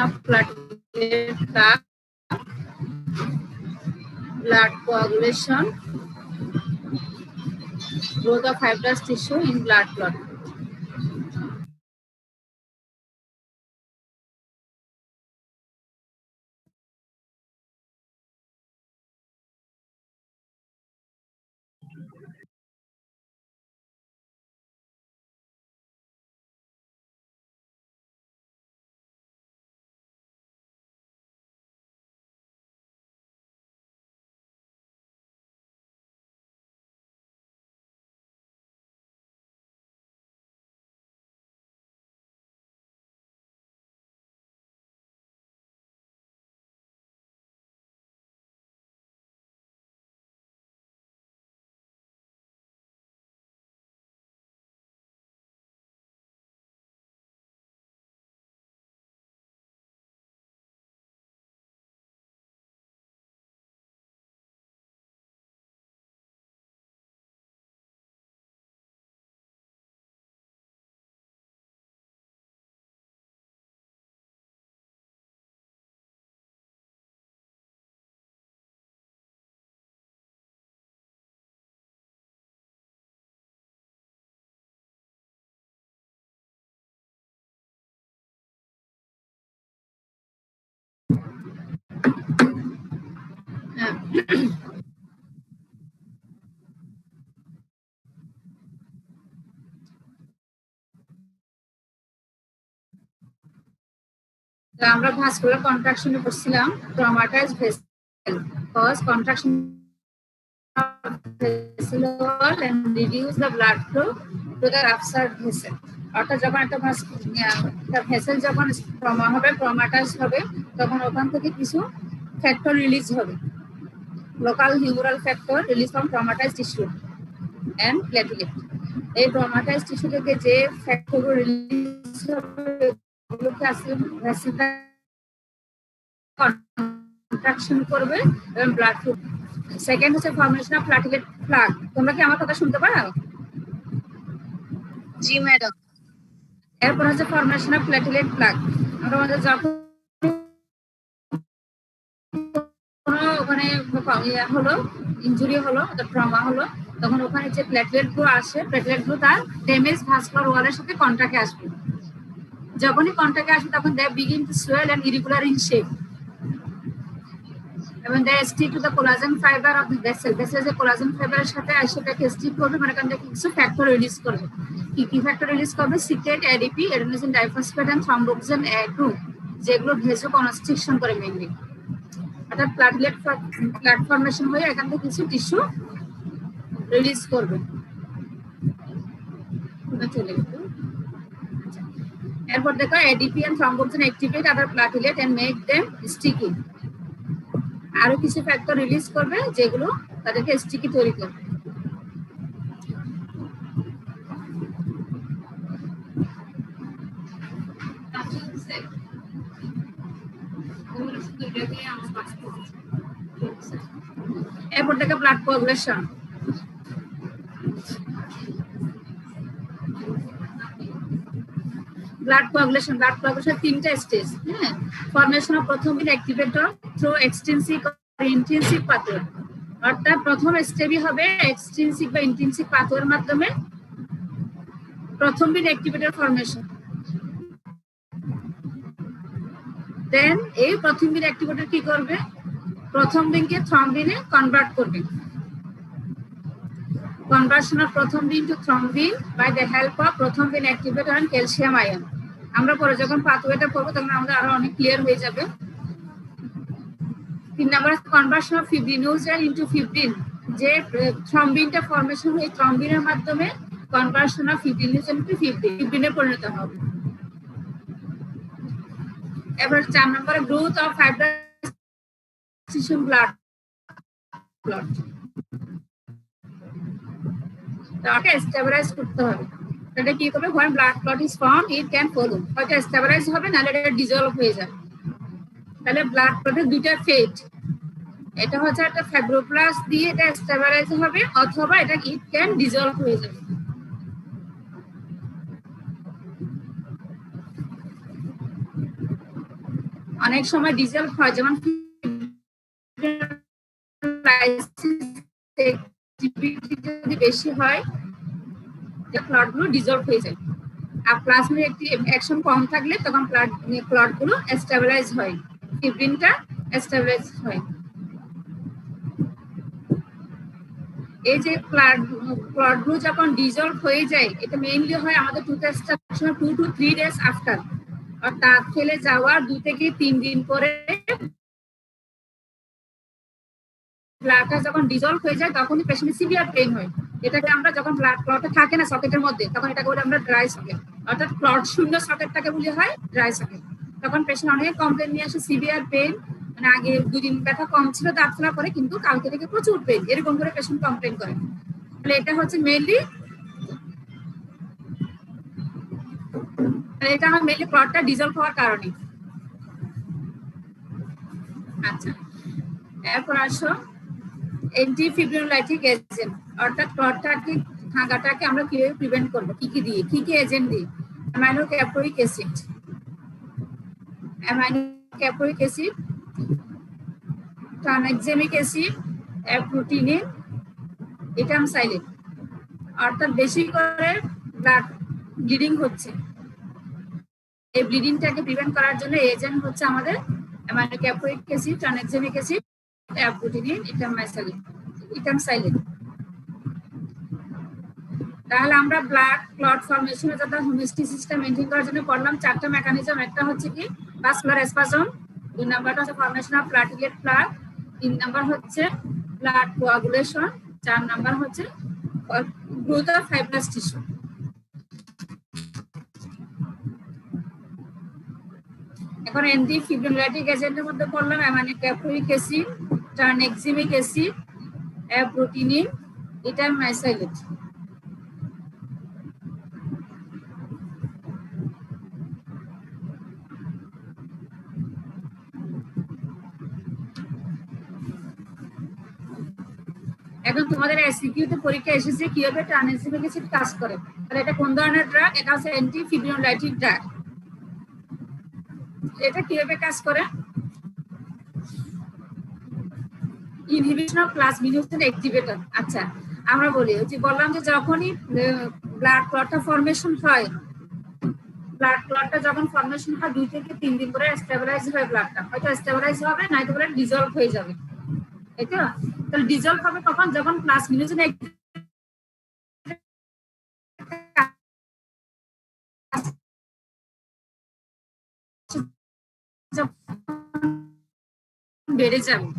of platelet plaque, blood coagulation, growth of fibrous tissue in blood clot. আমরা vascular কন্ট্রাকশনে পড়ছিলাম traumatised vessel cause contraction of vessel wall and reduce the blood flow to the ruptured vessel. অর্থাৎ যখন একটা vessel যখন trauma হবে, traumatise হবে, তখন ওখান থেকে কিছু ফ্যাক্টর রিলিজ হবে, local humoral factor release from traumatized tissue and platelet. এই ট্রমাটাইজড টিস্যু থেকে যে ফ্যাক্টরগুলো রিলিজ হবে ওগুলোকে আসলে ভেসেলটা কন্ট্রাকশন করবে এবং ব্লাড ফ্লো। সেকেন্ড হচ্ছে ফর্মেশন অফ প্লেটলেট প্লাগ। তোমরা কি আমার কথা শুনতে পারো? জি ম্যাডাম। এরপর হচ্ছে ফর্মেশন অফ প্লেটলেট প্লাগ। আমরা যখন ওখানে হলো ইনজুরি হলো, ট্রমা হলো, তখন ওখানে যে প্লেটলেট গুলো আসে, প্লেটলেট গুলো তার ড্যামেজ ভাস্কুলার ওয়ালের সাথে কন্টাক্টে আসবে। যখনই কন্টাক্টে আসবে তখন they begin to swell and irregular in shape এবং they stick to the collagen fibre of the vessel. Vessel যে কোলাজেন ফাইবারের সাথে সেটাকে স্টিক করবে, মানে কারণ কিছু ফ্যাক্টর রিলিজ করবে। কি ফ্যাক্টর রিলিজ করবে? Secrete, ADP, adenosine diphosphate and thromboxane A2, যেগুলো ভেসো কনস্ট্রিকশন করে মেইনলি। অর্থাৎ প্লাট ফর্মেশন হয়ে এখান থেকে কিছু টিস্যু রিলিজ করবে। এরপর দেখো ADP and thromboxane activate other platelet and make them sticky. আরো কিছু ফ্যাক্টর রিলিজ করবে যেগুলো তাদেরকে স্টিকি তৈরি করবে। এরপর দেখো ব্লাড কোয়াগুলেশন। ব্লাড কোয়াগুলেশন তিনটা স্টেজ। হ্যাঁ, ফর্মেশন অফ প্রথম অ্যাক্টিভেটর থ্রু এক্সটেনসিভ আর ইন্টেনসিভ পাথওয়ে। অর্থাৎ প্রথম স্টেপই হবে এক্সটেনসিভ বা ইন্টেনসিভ পাথওয়ের মাধ্যমে প্রথম বিন অ্যাক্টিভেটর ফর্মেশন। দেন এই প্রথম বিন অ্যাক্টিভেটর কি করবে? প্রথম বিনকে থ্রম্বিনে কনভার্ট করবে। Conversion of prothon bean to thrombin by the help of prothon bean activator and calcium ion. আমরা পরে যখন পাথওয়েটা পড়বো তখন আমাদের আরো অনেক ক্লিয়ার হয়ে যাবে। 3 number conversion of fibrinogen into fibrin. যে থ্রম্বিনটা ফর্মেশন হয় থ্রম্বিনের মাধ্যমে কনভার্সন অফ ফিব্রিনোজেন টু ফিব্রিনে পরিণত হবে। এবার 4 নম্বরে growth of fibrous tissue blood clot. তাকে স্টেবিলাইজ করতে হবে। এটা কি করবে? when blood clot is formed it can follow, হয়তো স্টেবিলাইজ হবে নাহলে এটা ডিসলভ হয়ে যাবে। তাহলে ব্লাড ক্লটের দুইটা ফেট, এটা হচ্ছে একটা ফাইব্রোপ্লাস্ট দিয়ে এটা স্টেবিলাইজ হবে অথবা এটা ইট ক্যান ডিসলভ হয়ে যাবে। অনেক সময় ডিজলভ হয়, যেমন যদি বেশি হয় ক্লট গুলো ডিজলভ হয়ে যায়। আর প্লাজমিড অ্যাকশন কম থাকলে তখন ক্লট গুলো স্টেবিলাইজ হয়, ফিব্রিনটা স্টেবিলাইজ হয়। এই যে ক্লট গুলো যখন ডিজলভ হয়ে যায়, এটা মেইনলি হয় আমাদের tooth extraction 2 to 3 days after, আর দাঁত ফেলে যাওয়ার 2 থেকে 3 দিন পরে ব্লাডটা যখন ডিজলভ হয়ে যায় তখনই পেশেন্টের সিভিয়ার পেইন হয়। এটাকে আমরা যখন ব্লাড ক্লটটা থাকে না সকেটের মধ্যে, তখন এটাকে বলি আমরা ড্রাই সকেট, অর্থাৎ ক্লট শূন্য সকেটটাকে বলি হয় ড্রাই সকেট। তখন পেশেন্ট অনেক কমপ্লেন নিয়ে আসে সিভিয়ার পেইন, মানে আগে 2 দিন ব্যথা কম ছিল দাঁত ফেলা করে, কিন্তু কালকে থেকে প্রচুর পেইন, এরকম করে পেশেন্ট কমপ্লেন করে। তাহলে এটা হচ্ছে মেইনলি ক্লটটা ডিজলভ হওয়ার কারণে। আচ্ছা, এরপর আসো অ্যান্টিফিব্রিনোলাইটিক এজেন্ট, অর্থাৎ ক্লটটাকে ভাঙাটাকে আমরা কিভাবে প্রিভেন্ট করব, কি কি দিয়ে, কি কি এজেন্ট দিয়ে? অ্যামাইনোক্যাপোইক অ্যাসিড, ট্রানএক্সামিক অ্যাসিড, অ্যাপ্রোটিনিন, ইটামসাইলিন। অর্থাৎ বেশি করে ব্লাড ব্লিডিং হচ্ছে, এই ব্লিডিংটাকে প্রিভেন্ট করার জন্য এজেন্ট হচ্ছে আমাদের অ্যামাইনোক্যাপোইক অ্যাসিড, ট্রানএক্সামিক অ্যাসিড, অ্যাপ্রোটিনিন, ইটামসাইলিন। তাহলে আমরা ব্লাড ক্লট ফর্মেশনের জন্য হোমিওস্ট্যাসিসটা মেইনটেইন করার জন্য পড়লাম 4টা মেকানিজম। একটা হচ্ছে কি ভাস্কুলার স্পাজম, 2 নাম্বারটা হচ্ছে formation of platelet plug, 3 number হচ্ছে ব্লাড কোয়াগুলেশন, 4 নাম্বার হচ্ছে গ্রোথ অফ ফাইব্রাস টিস্যু। এখন অ্যান্টিফিব্রিনোলাইটিক এজেন্টের মধ্যে পড়লাম অ্যামাইনোক্যাপোইক অ্যাসিড, ট্রানএক্সামিক অ্যাসিড, অ্যাপ্রোটিনিন, ইটামসাইলিন। এখন তোমাদের এসিকিউতে পরীক্ষা এসেছে কিভাবে ট্রানএক্সামিক অ্যাসিড কাজ করে। তাহলে এটা কোন ধরনের ড্রাগ? এটা হচ্ছে অ্যান্টিফিব্রিনোলাইটিক ড্রাগ। এটা কিভাবে কাজ করে? Inhibition of plasminogen activator. আচ্ছা, আমরা বলি যে বললাম যে যখনই ব্লাড ক্লটটা ফর্মেশন হয়, ব্লাড ক্লটটা যখন ফর্মেশন হয় 2 থেকে 3 দিন পরে স্টেবিলাইজ হয়, ব্লাডটা হয়তো স্টেবিলাইজ হবে, নয়তো বলে ডিজলভ হয়ে যাবে, তাই তো? তাহলে ডিজলভ হবে কখন? যখন প্লাজমিনোজেন বেড়ে যাবে।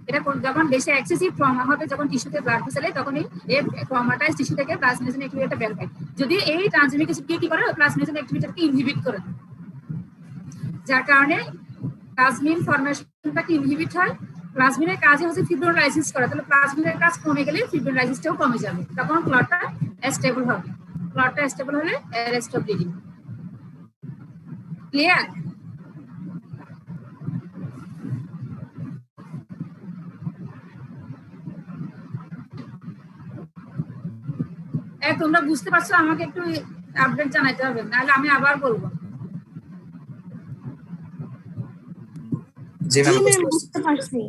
এটা যখন বেশি এক্সেসিভ ট্রমা হবে, যখন টিস্যুতে ব্লাড ভেসেলে, তখনই এই ট্রমাটাইজ টিস্যু থেকে প্লাজমিনোজেন অ্যাক্টিভেটর বের হয়। যদি এই ট্রানএক্সামিক অ্যাসিড কি করে প্লাজমিনোজেন অ্যাক্টিভেটরকে ইনহিবিট করে, যার কারণে প্লাজমিন ফর্মেশনটাকে ইনহিবিট হয়। প্লাজমিনের কাজ হচ্ছে ফিব্রিনোলাইসিস করা, তাহলে প্লাজমিনের কাজ কমে গেলে ফিব্রিনোলাইসিসটাও কমে যাবে, তখন ক্লটটা স্টেবল হবে। ক্লটটা স্টেবল হলে অ্যারেস্ট অফ ব্লিডিং। ক্লিয়ার? তোমরা বুঝতে পারছো? আমাকে একটু আপডেট জানাইতে হবে, নাহলে আমি আবার বলবো। জি ম্যাম, বুঝতে পারছি।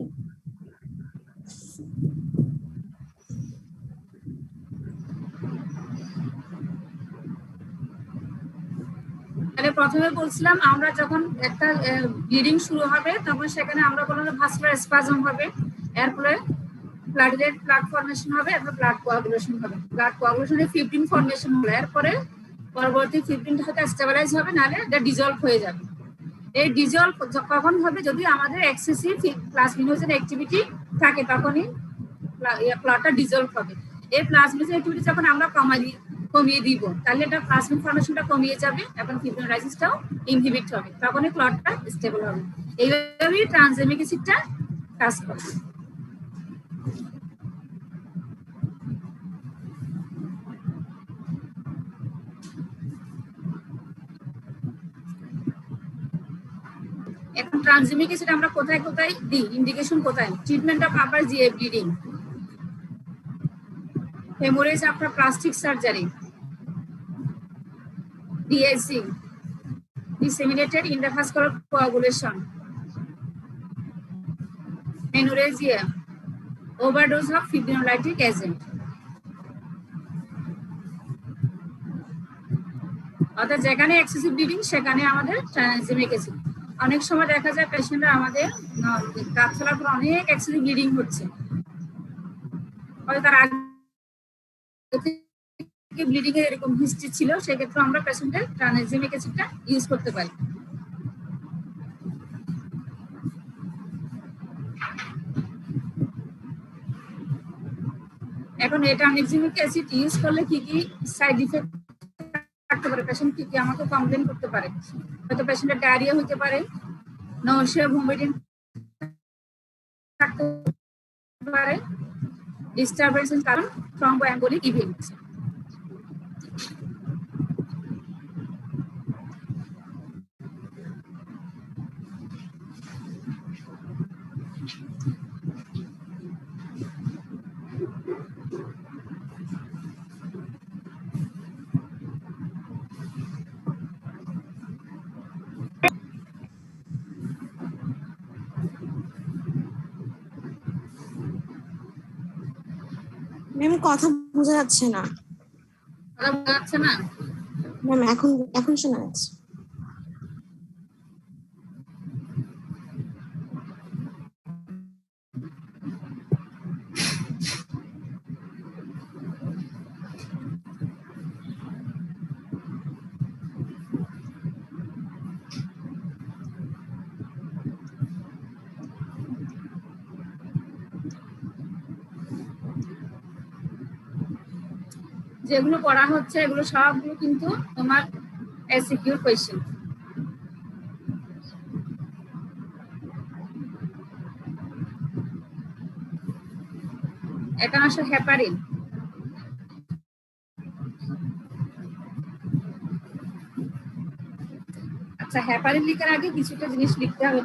তাহলে প্রথমে বলছিলাম আমরা যখন একটা ব্লিডিং শুরু হবে তখন সেখানে আমরা বললাম ভাস্কুলার স্পাজম হবে, এরপরে প্লাটিলেট প্লাগ ফর্মেশন হবে, এরপর ব্লাড কোয়াগুলেশন হবে। ব্লাড কোয়াগুলেশনে ফিব্রিন ফর্মেশন হলো, এরপরে পরবর্তী ফিব্রিনটা হয়তো স্টেবিলাইজ হবে, নাহলে এটা ডিজলভ হয়ে যাবে। এই ডিজলভ কখন হবে? যদি আমাদের এক্সেসিভ প্লাজমিনোজেন অ্যাক্টিভিটি থাকে, তখনই ক্লটটা ডিজলভ হবে। এই প্লাজমিনোজেন অ্যাক্টিভিটি যখন আমরা কমিয়ে দিব, তাহলে এটা প্লাজমিন ফর্মেশনটা কমিয়ে যাবে এবং ফিব্রিনোলাইসিসটাও ইনহিবিট হবে, তখনই ক্লটটা স্টেবল হবে। এইভাবেই ট্রানএক্সামিক অ্যাসিডটা কাজ করে। এখন ট্রানএক্সামিক অ্যাসিড আমরা কোথায় কোথায় দিই, ইন্ডিকেশন কোথায়? Treatment of upper GI bleeding, haemorrhage after plastic surgery, DIC, disseminated intravascular coagulation, menorrhagia, overdose of fibrinolytic agent. অর্থাৎ যেখানে এক্সেসিভ ব্লিডিং সেখানে আমাদের ট্রানজিমিক অ্যাসিড। অনেক সময় দেখা যায় পেশেন্টরা আমাদের কাজ চলার পর অনেক এক্সেসিভ ব্লিডিং হচ্ছে, হয়তো তার আগে থেকে ব্লিডিং এর এরকম হিস্ট্রি ছিল, সেক্ষেত্রে আমরা পেশেন্টের ট্রানজিমিক অ্যাসিডটা ইউজ করতে পারি। এখন এই ট্রানজিমিক অ্যাসিড ইউজ করলে কি কি সাইড ইফেক্ট থাকতে পারে, পেশেন্ট কি কি আমাকে কমপ্লেন করতে পারে। হয়তো পেশেন্টের ডায়রিয়া হতে পারে, নৌশিয়া, ভমিটিং থাকতে পারে, ডিস্টারবেন্স এর কারণ থ্রম্বোএম্বোলিক ইভেন্ট। ম্যাম কথা বোঝা যাচ্ছে না। বোঝা যাচ্ছে না ম্যাম? এখন শোনা যাচ্ছে। যেগুলো পড়া হচ্ছে এগুলো সবগুলো কিন্তু তোমার এসিকিউ কোয়েশ্চেন। এখানে আসলে হেপারিন, আচ্ছা হেপারিন লিখার আগে কিছুটা জিনিস লিখতে হবে।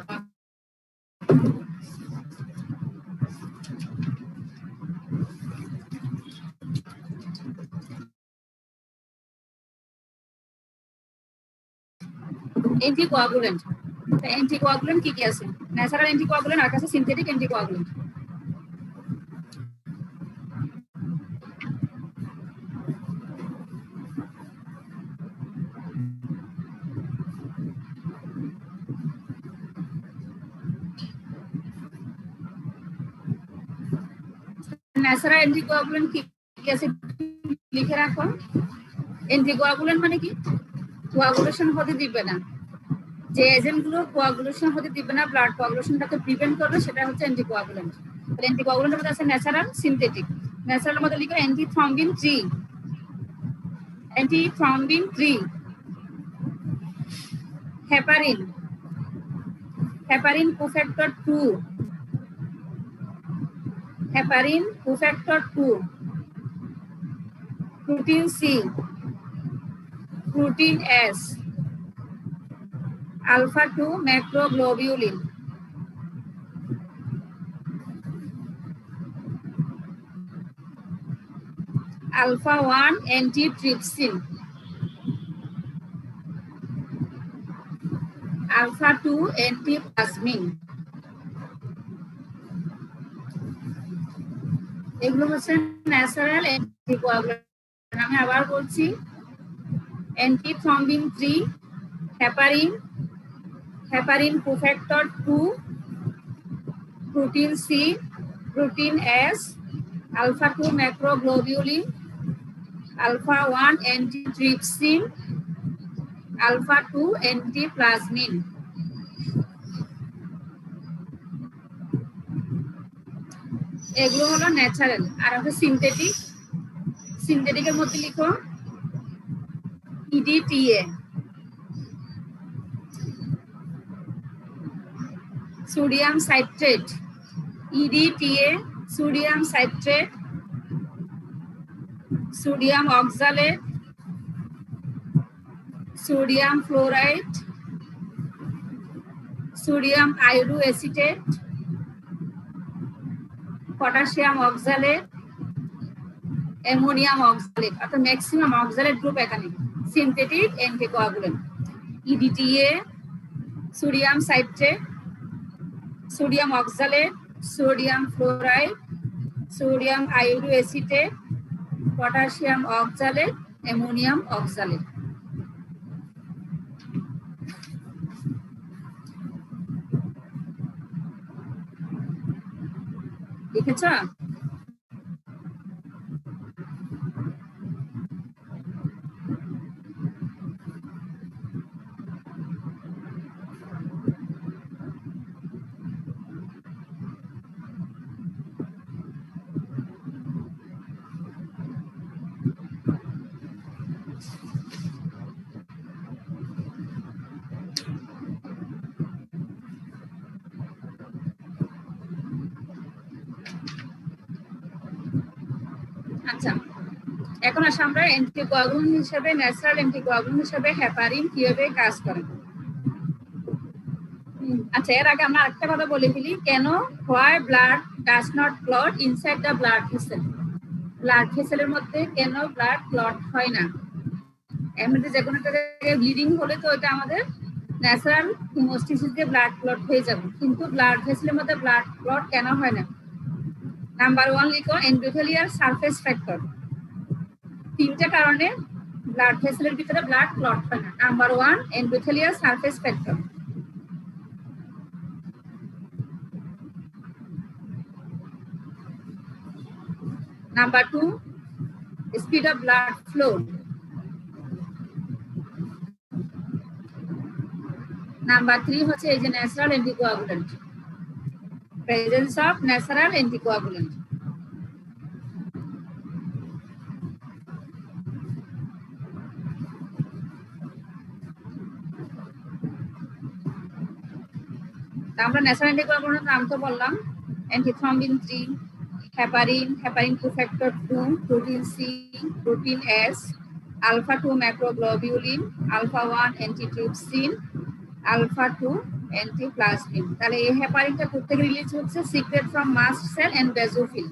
অ্যান্টিকোয়াগুলেন্ট, অ্যান্টিকোয়াগুলেন্ট কি কি আছে? ন্যাচারাল অ্যান্টিকোয়াগুলেন্ট আর কাছে সিনথেটিক অ্যান্টিকোয়াগুলেন্ট। ন্যাচারাল অ্যান্টিকোয়াগুলেন্ট কি কি আছে লিখে রাখো। অ্যান্টিকোয়াগুলেন্ট মানে কি? কোয়াগুলেশন হতে দিবে না, যে এজেন্টগুলো কোয়াগুলেশন হতে দিবে না, ব্লাড কোয়াগুলেশনটাকে প্রিভেন্ট করবে, সেটা হচ্ছে অ্যান্টিকোয়াগুলেন্ট। তাহলে অ্যান্টিকোয়াগুলেন্টের মধ্যে আছে ন্যাচারাল, সিনথেটিক। ন্যাচারালের মধ্যে লিখো antithrombin 3, antithrombin 3, heparin, heparin cofactor 2, heparin cofactor 2, protein C, protein S, alpha 2 macroglobulin, alpha 1 antitrypsin, alpha 2 antiplasmin. এগুলো হচ্ছে ন্যাচারাল অ্যান্টিকোয়াগুলেন্ট। আমি আবার বলছি, antithrombin 3, heparin, heparin cofactor 2, protein C, protein S, alpha 2 macroglobulin, alpha 1 antitrypsin, alpha 2 antiplasmin. এগুলো হলো natural. আর হচ্ছে synthetic, সিনথেটিকের মধ্যে লিখো EDTA, sodium citrate, EDTA, sodium citrate, sodium oxalate, sodium fluoride, sodium iodo acetate, potassium oxalate, ammonium oxalate. অর্থাৎ maximum oxalate group এখানে synthetic anticoagulant. EDTA, sodium citrate, sodium oxalate, sodium fluoride, sodium iodoacetate, potassium oxalate, ammonium oxalate. লিখেছ? আচ্ছা, এখন আসলে আমরা anticoagulant হিসেবে, natural anticoagulant হিসেবে heparin কিভাবে কাজ করে। আচ্ছা, এর আগে আমরা একটা কথা বলে ফেলি, কেন why blood does not clot inside the blood vessel. Blood ভেসেলের মধ্যে কেন ব্লাড ক্লট হয় না? এমনিতে যে কোনো একটা জায়গায় ব্লিডিং হলে তো এটা আমাদের ন্যাচারাল হিমোস্টেসিস দিয়ে ব্লাড ক্লট হয়ে যাবে, কিন্তু ব্লাড ভেসেলের মধ্যে ব্লাড ক্লট কেন হয় না? নাম্বার 1 লিখো, এন্ডোথেলিয়াল সারফেস ফ্যাক্টর। তিনটা কারণে ব্লাড ভেসেলের ভিতরে ব্লাড ক্লট হয় না। Number 1, endothelial surface factor. Number 2, speed of blood flow. Number 3 হচ্ছে এই যে natural anticoagulant, presence of natural anticoagulant. আমরা ন্যাচারাল অ্যান্টিকোয়াগুলেন্টের নাম তো বললাম, antithrombin 3, heparin, heparin 2 factor 2, protein C, protein S, alpha 2 macroglobulin, alpha 1 antitrypsin, alpha 2 antiplasmin. তাহলে এই হেপারিনটা প্রত্যেক রিলিজ হচ্ছে secrete from mast cell and basophil.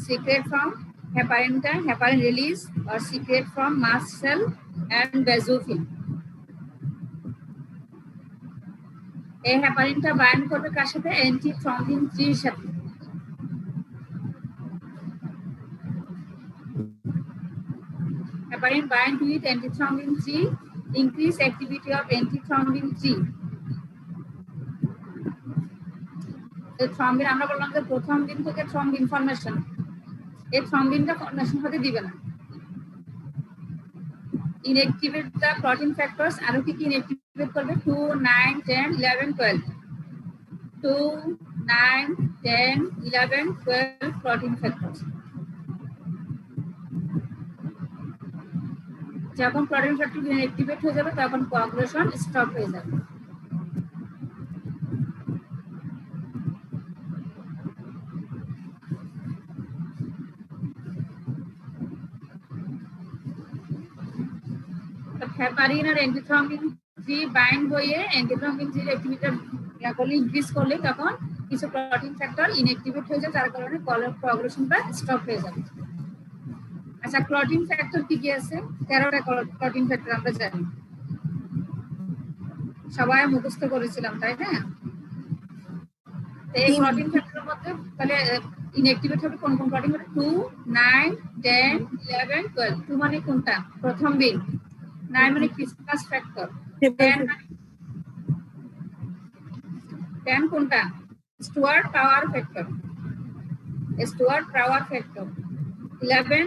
Secrete from হেপারিনটা, heparin release or secret from mast cell and basophil. এই হেপারিনটা bind করবে কার সাথে? অ্যান্টিথ্রম্বিন 3 এর সাথে। Heparin bind with antithrombin 3, increase activity of antithrombin 3. Thrombin আমরা বললাম যে প্রথম দিন থেকে থ্রম্বিন ফর্মেশন, এই থ্রম্বিনটা ফর্মেশন হতে দিবে না। ইনঅ্যাক্টিভেট দ্য প্রোটিন ফ্যাক্টরস, আরো কি কি ইনঅ্যাক্টিভেট করবে? 2, 9, 10, 11, 12। 2, 9, 10, 11, 12 প্রোটিন ফ্যাক্টরস। যখন প্রোটিন ফ্যাক্টর ইনঅ্যাক্টিভেট হয়ে যাবে তখন কোয়াগুলেশন স্টপ হয়ে যাবে। হেপারিন আর অ্যান্টিথ্রম্বিন 3 বাইন্ড হয়ে অ্যান্টিথ্রম্বিন 3 এর অ্যাক্টিভিটি ইনক্রিজ করলে তখন কিছু প্রোটিন ফ্যাক্টর ইনঅ্যাক্টিভেট হয়ে যায়, যার কারণে কোয়াগুলেশনটা স্টপ হয়ে যাবে। আচ্ছা, ক্লটিং ফ্যাক্টর কি কি আছে? 13টা ক্লটিং ফ্যাক্টর আমরা জানি, সবাই মুখস্থ করেছিলাম, তাই না? এই ক্লটিং ফ্যাক্টরের মধ্যে তাহলে ইনঅ্যাক্টিভেট হবে কোন কোন ক্লটিং ফ্যাক্টর? 2, 9, 10, 11, 12। 2 মানে কোনটা? প্রথম বিন। 9 মানে ক্রিসমাস ফ্যাক্টর। 10 কোনটা? Stuart Prower factor, Stuart Prower factor. 11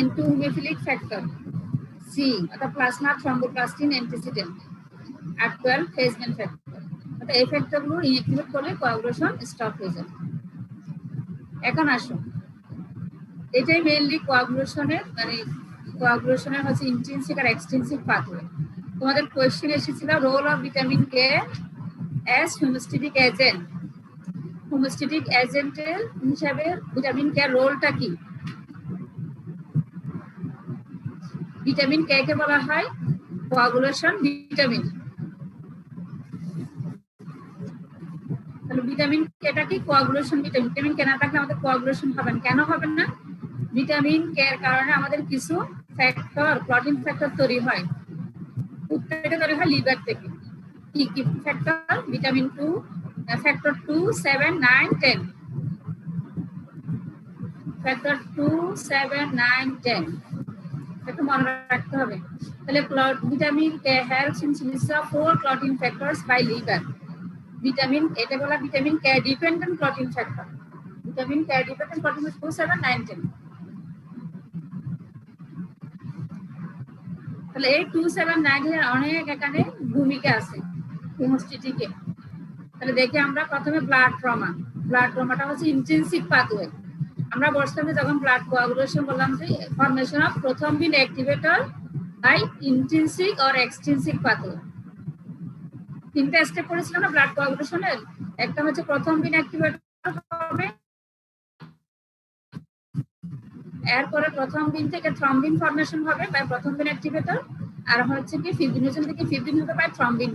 N2 haemophilic factor, C অর্থাৎ প্লাজমা থ্রম্বোপ্লাস্টিন অ্যান্টিসিডেন্ট। আর 12 ফেজম্যান ফ্যাক্টর। অর্থাৎ এই ফ্যাক্টরগুলো ইনঅ্যাক্টিভেট করলে কোয়াগুলেশন স্টপ হয়ে যাবে। এখন আসুন, এটাই মেইনলি কোয়াগুলেশনের কোয়াগুলেশনের হচ্ছে ইন্ট্রিনসিক আর এক্সট্রিনসিক পাথওয়ে। তোমাদের কোয়েশ্চেন এসেছিল role of vitamin K as homeostatic agent. Homeostatic এজেন্টের হিসাবে ভিটামিন কে রোলটা কি? ভিটামিন কে কে বলা হয় কোয়াগুলেশন ভিটামিন। তাহলে ভিটামিন কেটা কি? Coagulation vitamin. ভিটামিন কে না থাকলে আমাদের কোয়াগুলেশন হবে না। কেন হবে না? ভিটামিন কে এর কারণে আমাদের কিছু ফ্যাক্টর ক্লটিং ফ্যাক্টর তৈরি হয়, থেকে তৈরি হয় লিভার থেকে। কি কি ফ্যাক্টর? ভিটামিন 2, ফ্যাক্টর 2, 7, 9, 10, ফ্যাক্টর 2, 7, 9, 10 একটু মনে রাখতে হবে। তাহলে vitamin K helps in synthesis of 4 clotting factors by liver. Vitamin, এটা বলা vitamin K dependent clotting factor. Vitamin K dependent clotting 2, 7, 9, 10। তাহলে এই 2, 7, 9 এর অনেক এখানে ভূমিকা আছে হিমোস্ট্যাটিকে। তাহলে দেখি আমরা প্রথমে ব্লাড ট্রমা। ব্লাড ট্রমাটা হচ্ছে ইন্ট্রিনসিক পাথওয়ে। আমরা বলছিলাম যে যখন ব্লাড কোয়াগুলেশন বললাম যে formation of prothrombin activator by intrinsic or extrinsic pathway. তিনটা স্টেপ করেছিলাম না ব্লাড কোয়াগুলেশনের। একটা হচ্ছে প্রথমবিন অ্যাক্টিভেটর হবে, এরপরে প্রথমবিন থেকে থ্রম্বিন ফর্মেশন হবে বাই প্রথমবিন অ্যাক্টিভেটর, আর হচ্ছে কি ফিব্রিনোজেন থেকে ফিব্রিন হবে বাই থ্রম্বিন।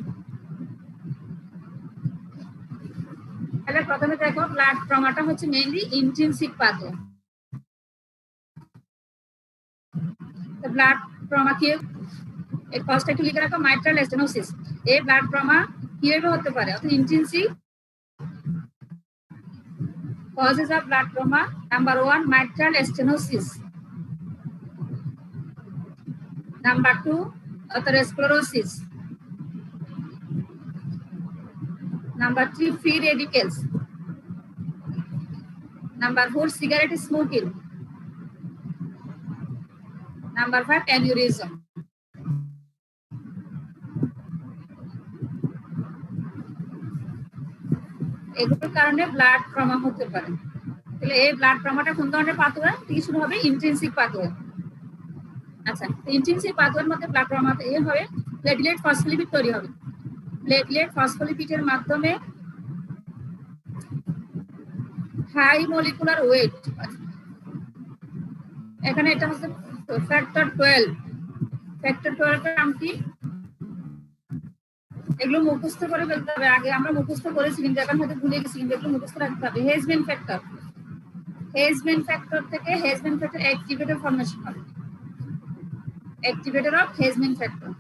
তাহলে প্রথমে দেখো ব্লাড ট্রমাটা হচ্ছে mainly intrinsic pathway. Blood trauma কি ফার্স্ট একটু লিখে রাখো, মাইট্রাল স্টেনোসিস। এই ব্লাড ট্রমা কিভাবে হতে পারে? অর্থাৎ intrinsic causes of blood trauma. Number 1, mitral stenosis. Number 2, atherosclerosis. Number 3, free radicals. Number 4, cigarette smoking. Number 5, aneurysm. এগুলোর কারণে ব্লাড ট্রমা হতে পারে। তাহলে এই ব্লাড ট্রমাটা কোন ধরনের পাথওয়ে থেকে শুরু হবে? Intrinsic pathway. আচ্ছা, ইন্ট্রিনসিক পাথওয়ের মধ্যে ব্লাড ট্রমাতে এ হবে প্লেটলেট ফসফোলিপিড তৈরি হবে। প্লেটলেট ফসফোলিপিডের মাধ্যমে হাই মলিকুলার ওয়েট, এখানে এটা হচ্ছে ফ্যাক্টর 12। ফ্যাক্টর 12 এর নাম কি? এগুলো মুখস্থ করে ফেলতে হবে। আগে আমরা মুখস্থ করেছি কিন্তু এখন হয়তো ভুলে গেছি, কিন্তু এগুলো মুখস্থ রাখতে হবে। হেজবেন ফ্যাক্টর, হেজবেন ফ্যাক্টর থেকে হেজবেন ফ্যাক্টর অ্যাক্টিভেটর ফর্মেশন হবে। Activator of Hageman factor.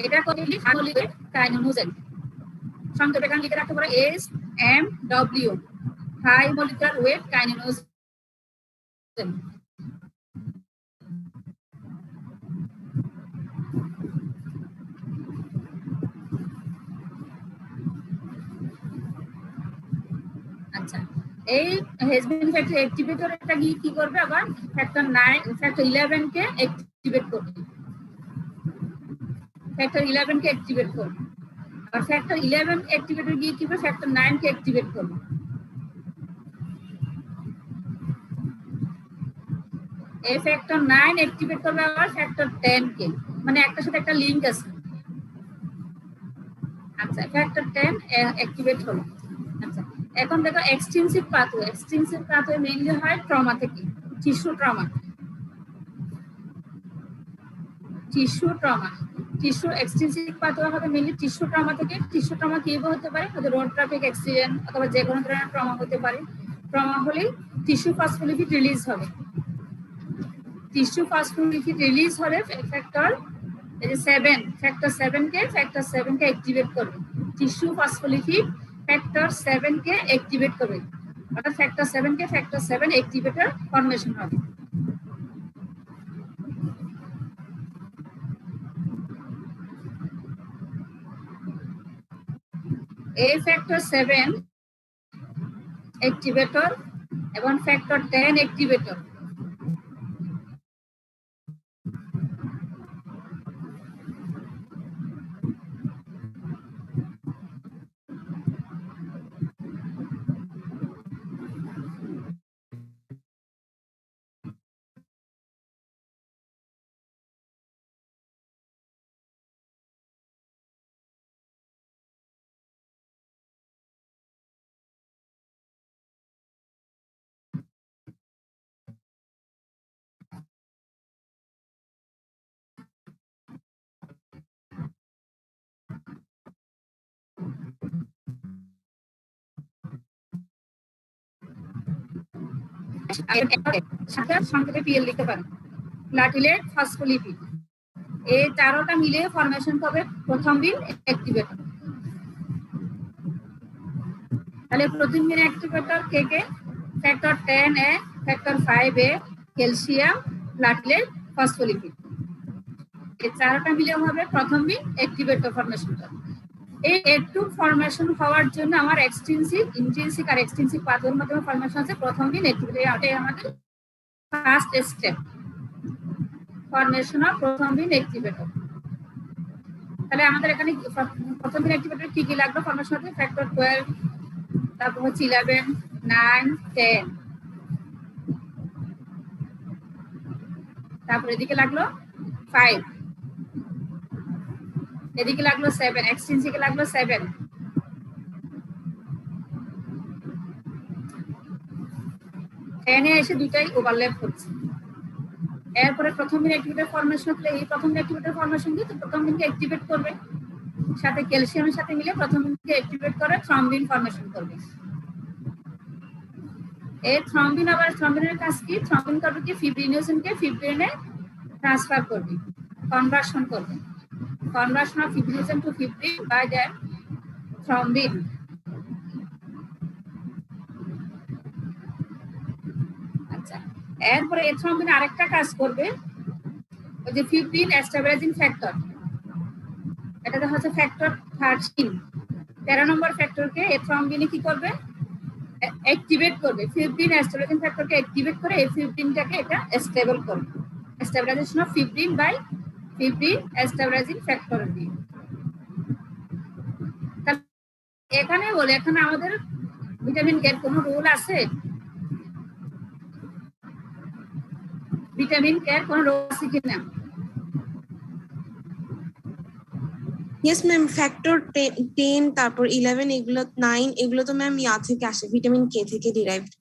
এটা কতগুলি হাইমোলিকুলার কাইনোজেন। সংক্ষেপে এখানে লিখে রাখতে পারো SMW, হাই মলিকুলার ওয়েট কাইনোজেন। আচ্ছা, এই হেজবেন ফ্যাক্টর অ্যাক্টিভেটর এটা কি করবে? আবার ফ্যাক্টর 9, ফ্যাক্টর 11 কে অ্যাক্টিভেট করবে। ফ্যাক্টর 11 কে অ্যাক্টিভেট করবে। আর ফ্যাক্টর 11 অ্যাক্টিভেটর গিয়ে কি করবে? ফ্যাক্টর 9 কে অ্যাক্টিভেট করবে। এই ফ্যাক্টর 9 অ্যাক্টিভেট করবে আবার ফ্যাক্টর 10 কে, মানে একটার সাথে একটা লিংক আছে। আচ্ছা, ফ্যাক্টর 10 অ্যাক্টিভেট হলো। আচ্ছা, এখন দেখো extensive pathway. Extensive pathway mainly হয় ট্রমা থেকে, tissue trauma. Tissue trauma, tissue extensive pathway হবে মেইনলি টিস্যু ট্রমা থেকে। টিস্যু ট্রমা কিভাবে হতে পারে? হয়তো রোড ট্রাফিক অ্যাক্সিডেন্ট অথবা যে কোনো ধরনের ট্রমা হতে পারে। ট্রমা হলে টিস্যু ফসফোলিপিড রিলিজ হবে। টিস্যু ফসফোলিপিড রিলিজ হলে ফ্যাক্টর 7, ফ্যাক্টর 7 কে অ্যাক্টিভেট করবে। টিস্যু ফসফোলিপিড ফ্যাক্টর 7 কে অ্যাক্টিভেট করবে, অর্থাৎ ফ্যাক্টর 7 কে ফ্যাক্টর 7 অ্যাক্টিভেটর ফর্মেশন হবে। এই ফ্যাক্টর 7 অ্যাক্টিভেটর এবং ফ্যাক্টর 10 অ্যাক্টিভেটর সংক্ষেপে পিএল লিখতে পারেন। প্লাটিলেট ফসফোলিপিড এই চারোটা মিলে ফরমেশন হবে প্রথমবিন অ্যাক্টিভেটর। তাহলে প্রথমবিন অ্যাক্টিভেটর কে কে? Factor 10A, factor 5A, calcium, platelet, phospholipid এই চারোটা মিলে হবে প্রথমবিন অ্যাক্টিভেটর ফরমেশনটা। এই A2 ফরমেশন হওয়ার জন্য আমার এক্সটেনসিভ, ইন্ট্রিনসিক আর এক্সটেনসিভ পাথওয়ের মাধ্যমে ফরমেশন আছে প্রথমবিন অ্যাক্টিভেটর। এটাই আমাদের first step, formation of prothrombin activator. তাহলে আমাদের এখানে প্রথমবিন অ্যাক্টিভেটর কি কি লাগলো ফরমেশন হতে? ফ্যাক্টর 12, তারপর হচ্ছে 11, 9, 10, তারপর এদিকে লাগলো 5, এদিকে লাগলো 7, এক্সটেনসিকে লাগলো 7, এনে এসে দুটাই ওভারল্যাপ করছে। এরপরে প্রথমবিন অ্যাক্টিভেটর ফরমেশন হলে এই প্রথমবিন অ্যাক্টিভেটর ফরমেশন দিয়ে তো প্রথমবিনকে অ্যাক্টিভেট করবে, সাথে ক্যালসিয়ামের সাথে মিলে প্রথমবিনকে অ্যাক্টিভেট করে থ্রম্বিন ফরমেশন করবে। এই থ্রম্বিন আবার থ্রম্বিনের কাজ কি? থ্রম্বিন করবে কি ফিব্রিনোজেনকে ফিব্রিনে ট্রান্সফার করবে, কনভার্সন করবে। Conversion of fibrinogen to fibrin by the thrombin. আচ্ছা, এরপরে এই থ্রম্বিন আরেকটা কাজ করবে, ওই যে ফিব্রিন স্টেবিলাইজিং ফ্যাক্টর, এটা হচ্ছে ফ্যাক্টর 13, 13 নম্বর ফ্যাক্টরকে এই থ্রম্বিনে কি করবে? অ্যাক্টিভেট করবে। ফিব্রিন স্টেবিলাইজিং ফ্যাক্টরকে অ্যাক্টিভেট করে এই ফিব্রিনটাকে এটা স্টেবল করবে। Stabilization of fibrin by fibrin stabilizing factor দিয়ে। এখানে বলে এখানে আমাদের ভিটামিন কে এর কোনো রোল আছে? ভিটামিন কে এর কোনো রোল আছে কিনা? ইয়েস ম্যাম, ফ্যাক্টর 10 তারপর 11 এগুলো 9 এগুলো তো ম্যাম ইয়া থেকে আসে, ভিটামিন কে থেকে ডিরাইভড।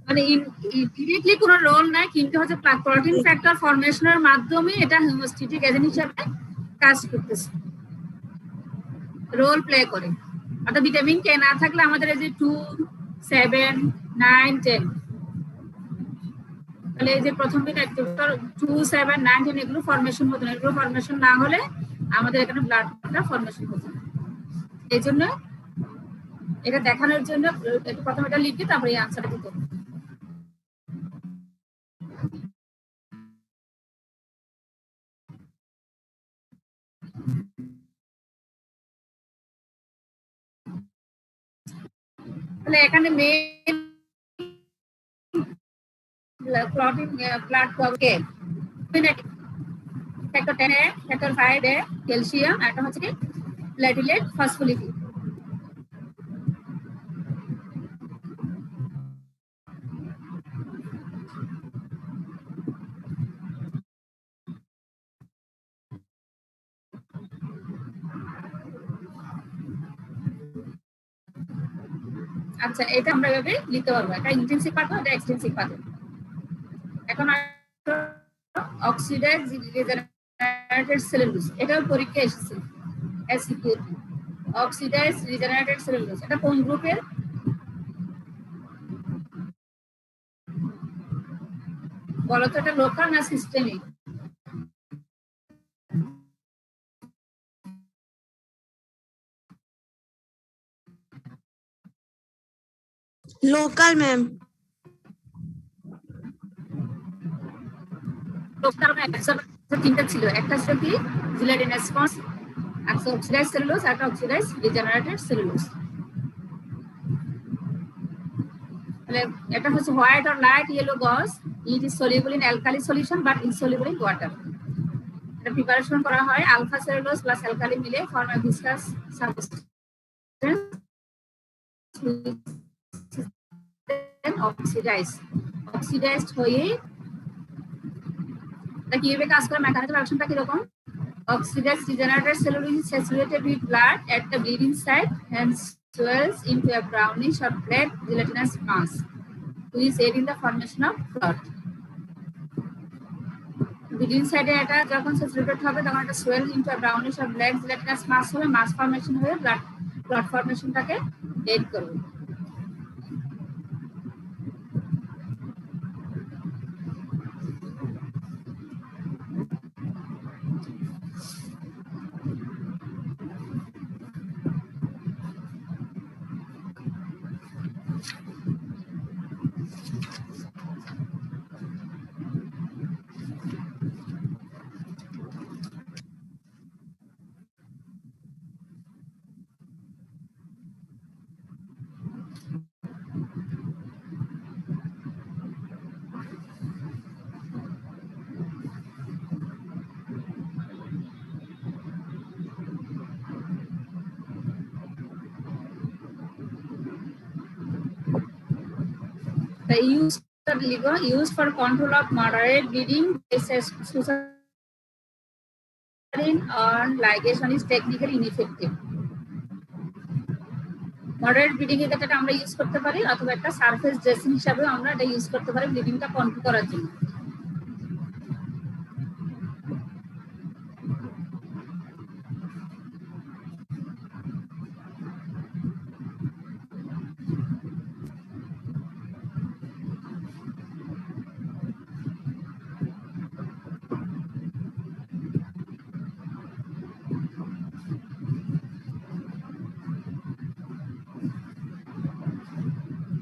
মানে ডিরেক্টলি কোনো রোল নাই, কিন্তু হচ্ছে প্রোটিন ফ্যাক্টর ফরমেশনের মাধ্যমে এটা হোমিওস্ট্যাটিক এজেন্ট হিসেবে কাজ করতেছে, রোল প্লে করে। অর্থাৎ ভিটামিন কে না থাকলে আমাদের এই যে 2, 7, 9, 10, তাহলে এই যে প্রথমদিন অ্যাক্টিভেটর 2, 7, 9, 10 এগুলো ফরমেশন হতো না। এগুলো ফরমেশন না হলে আমাদের এখানে ব্লাডটা ফরমেশন হতো না। এই জন্য এটা দেখানোর জন্য একটু প্রথমে এটা লিখি, তারপরে এই আনসারটা দিতে হবে। তাহলে এখানে মেইন ক্লটিং ব্লাড করবে factor 10A, factor 5A, calcium, আর এটা হচ্ছে কি প্লাটিলেট ফসফোলিপিড। আচ্ছা, এটা আমরা এভাবে লিখতে পারবো। এটা ইন্টেনসিভ পাথওয়ে, এটা এক্সটেনসিভ পাথওয়ে। এখন অক্সিডাইজ রিজেনারেটেড সেলুলোজ, এটাও পরীক্ষায় এসেছে এসিকিউ। অক্সিডাইজ রিজেনারেটেড সেলুলোজ এটা কোন গ্রুপের? বলো তো, এটা লোকাল না সিস্টেমিক? Local ma'am. লোকাল তিনটা ছিল, একটা ছিল কি জিলেটিন রেসপন্স, একটা অক্সিডাইজ সেলুলোজ, আর একটা অক্সিডাইজ রিজেনারেটেড সেলুলোজ। তাহলে এটা হচ্ছে হোয়াইট অর লাইট ইয়েলো গজ, it is soluble in alkali solution but insoluble in water. এটা প্রিপারেশন করা হয় আলফা সেলুলোজ প্লাস অ্যালকালি মিলে ফর্ম আ ভিসকাস সাবস্টেন্স অক্সিডাইজড হয়ে এটা কিভাবে কাজ করে, মেকানিক্যাল অ্যাকশনটা কিরকম? Oxidized regenerated cellulose is saturated with blood at the bleeding site and swells into a brownish or black gelatinous mass, which aid in the formation of clot. Bleeding site এটা যখন saturated হবে তখন এটা swell into a brownish or black gelatinous mass হবে, mass formation হয়ে blood formation টাকে aid করবে। The use used for control of moderate bleeding cases on ligation is technically ineffective. Moderate bleeding এর ক্ষেত্রে আমরা ইউজ করতে পারি অথবা একটা সারফেস ড্রেসিং হিসাবে আমরা এটা ইউজ করতে পারি ব্লিডিংটা কন্ট্রোল করার জন্য।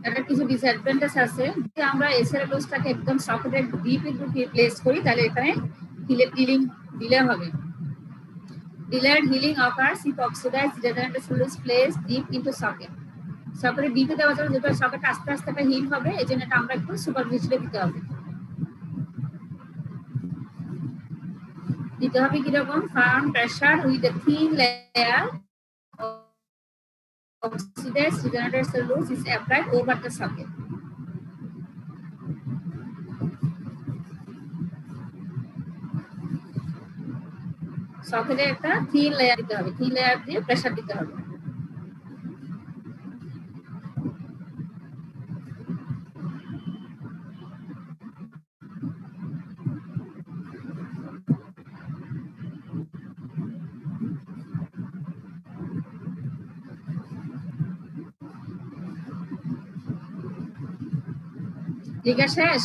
এটা কিছু ডিসঅ্যাডভান্টেজ আছে, যদি আমরা এসএলএসটাকে একদম সকেটের ডিপে ঢুকিয়ে প্লেস করি তাহলে এখানে হিলিং ডিলে হবে। Delayed healing occurs if oxidized regenerative cellulose placed deep into socket. সকেটের ডিপে দেওয়া যাবে, যেটা সকেট আস্তে আস্তে একটা হিল হবে, এই জন্য এটা আমরা একটু সুপারফিশিয়ালি দিতে হবে। কিরকম farm pressure with a thin layer oxidized regenerative cellulose is applied over the socket. সকেটে একটা থিন লেয়ার দিতে হবে, থিন লেয়ার দিয়ে প্রেসার দিতে হবে। ঠিক আছে, শেষ।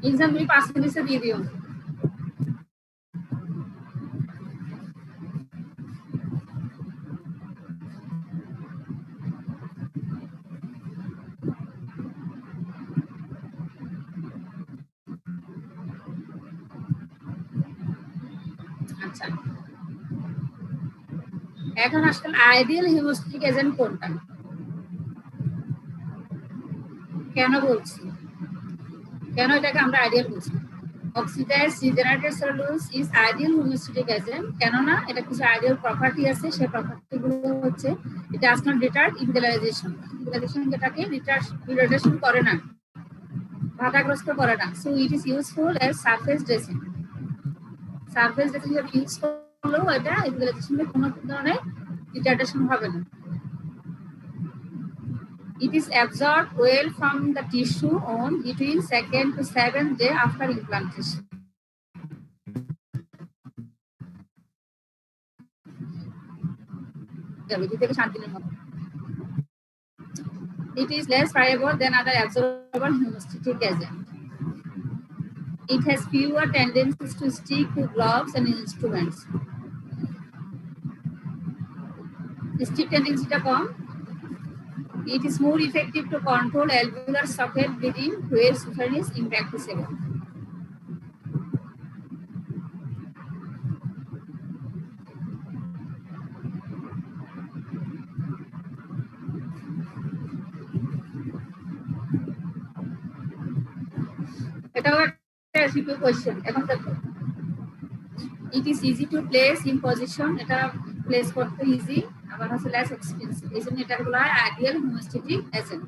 एग्जाम भी पास करने से दे दियो। আচ্ছা, এখন আসলে আইডিয়াল হিমোস্ট্যাটিক এজেন্ট কোনটা, কেন বলছি, কেন এটাকে আমরা আইডিয়াল বলছি? Oxidized regenerative cellulose is ideal homeostatic agent, কেননা এটা কিছু আইডিয়াল প্রপার্টি আছে, সেই প্রপার্টি গুলো হচ্ছে it does not retard immobilization, যেটাকে রিটার্ডেশন করে না, বাধাগ্রস্ত করে না। So it is useful as surface dressing use করলেও এটা ইমোবিলাইজেশনে কোনো ধরনের রিটার্ডেশন হবে না। It is absorbed well from the tissue on between 2nd to 7th day after implantation. It is less friable than other absorbable hemostatic agent. It has fewer tendencies to stick to gloves and instruments. Stick tendency ta kom. It is more effective to control alveolar socket bleeding where suturing is impracticable. এটাও একটা simple question. এখন দেখো, it is easy to place in position, এটা place করতে easy, আবার হচ্ছে less expensive, এই জন্য এটা বলা হয় আইডিয়াল হোমিওস্ট্যাটিক এজেন্ট।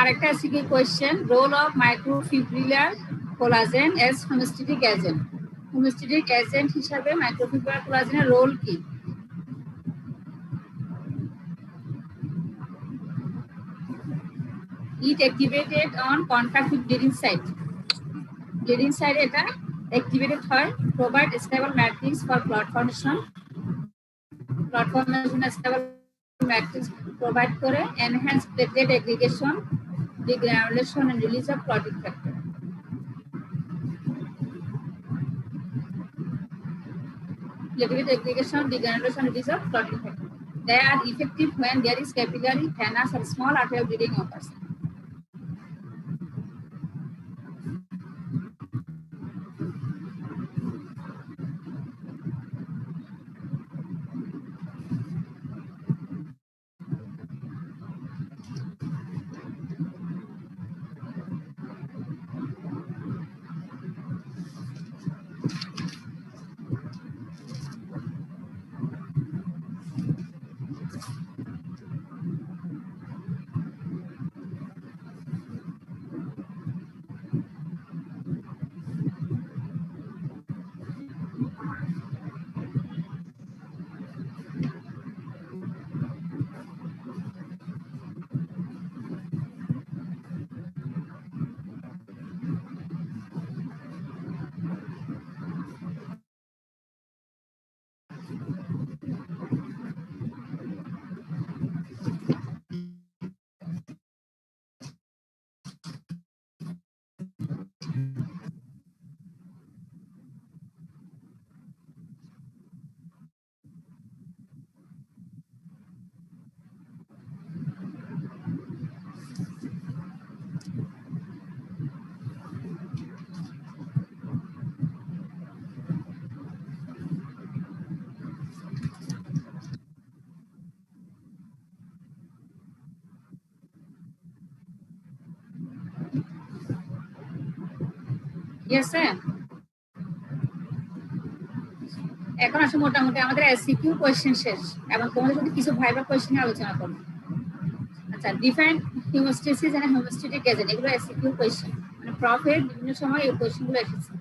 আরেকটা SAQ question, role of microfibrillar collagen as homeostatic agent. Homeostatic agent হিসাবে মাইক্রোফিব্রিলার কোলাজেনের রোল কি? It activated on contact with bleeding site. Bleeding site এটা activated হয়, provide stable matrix for clot formation. Clot formation stable matrix provide করে, enhance platelet aggregation, degranulation and release of clotting factor. Platelet aggregation, degranulation, release of clotting factor. They are effective when there is capillary, venous or small arterial bleeding occurs. Yes, sir. এখন আসলে মোটামুটি আমাদের SCQ question শেষ, এবং তোমাদের যদি কিছু viva question আলোচনা করব। আচ্ছা, define haemostasis and homeostatic agent, এগুলো এসিকিউ কোয়েশ্চেন, মানে প্রফেট বিভিন্ন সময় এই কোয়েশ্চেনগুলো এসেছে।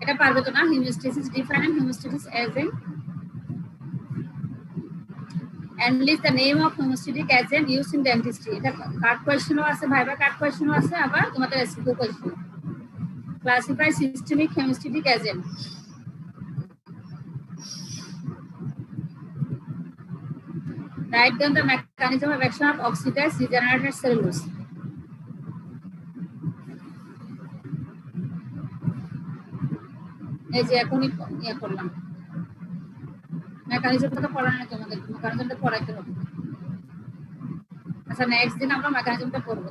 এটা পারবে তো না? Haemostasis, define homeostatic agent and list the name of homeostatic agent used in dentistry. এটা কার্ড কোয়েশ্চেনও আছে, ভাইবা কার্ড কোয়েশ্চেনও আছে, আবার তোমাদের SCQ question. Classify systemic homeostatic agent. Write down the mechanism of action of oxidized regenerated cellulose. এই যে এখনই ইয়ে করলাম, মেকানিজমটা তো পড়া নেই তোমাদের, মেকানিজমটা পড়াইতে হবে। আচ্ছা, নেক্সট দিন আমরা মেকানিজমটা পড়বো।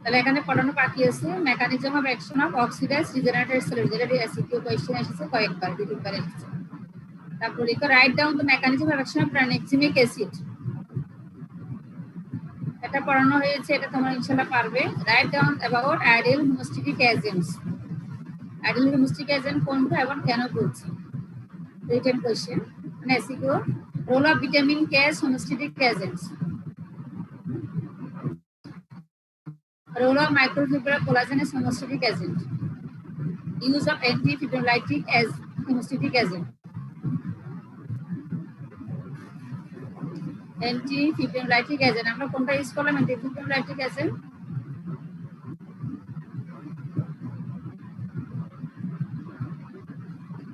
তাহলে এখানে পড়ানো বাকি আছে mechanism of action of oxidised regenerated cellulose, যেটা এসিকিউ কোয়েশ্চেন এসেছে কয়েকবার, দুবার এসেছে। তারপর লিখো, write down the mechanism of action of tranexamic acid. এটা পড়ানো হয়েছে, এটা তোমরা ইনশাআল্লাহ পারবে। Write down about ideal homeostatic agents. Ideal homeostatic agent কোনটা এবং কেন বলছি? রিটেন কোয়েশ্চেন, মানে SAQ. Role of vitamin K as homeostatic agents. Role of microfibrillar collagen as homeostatic agent. Use of antifibrinolytic as homeostatic agent. Antifibrinolytic agent. আমরা কোনটা use করলাম? antifibrinolytic agent.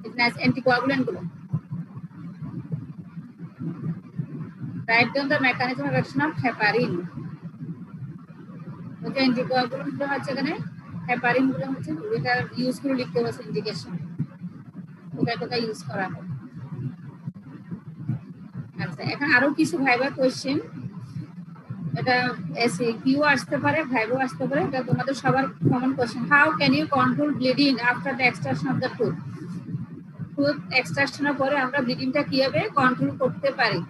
It has anticoagulant গুলো। Write down the mechanism of action of heparin. Okay, anticoagulant গুলো হচ্ছে এখানে, heparin গুলো হচ্ছে, এটা ইউজ করে লিখতে হবে ইন্ডিকেশন, কোথায় কোথায় ইউজ করা হয়। আচ্ছা, এখন আরো কিছু ভাইবা কোয়েশ্চেন, এটা এসে কিউ আসতে পারে, ভাইবা আসতে পারে, এটা তোমাদের সবার common question. How can you control bleeding after the extraction of the tooth? Tooth এক্সট্রাকশনের পরে আমরা ব্লিডিংটা কিভাবে কন্ট্রোল করতে পারি?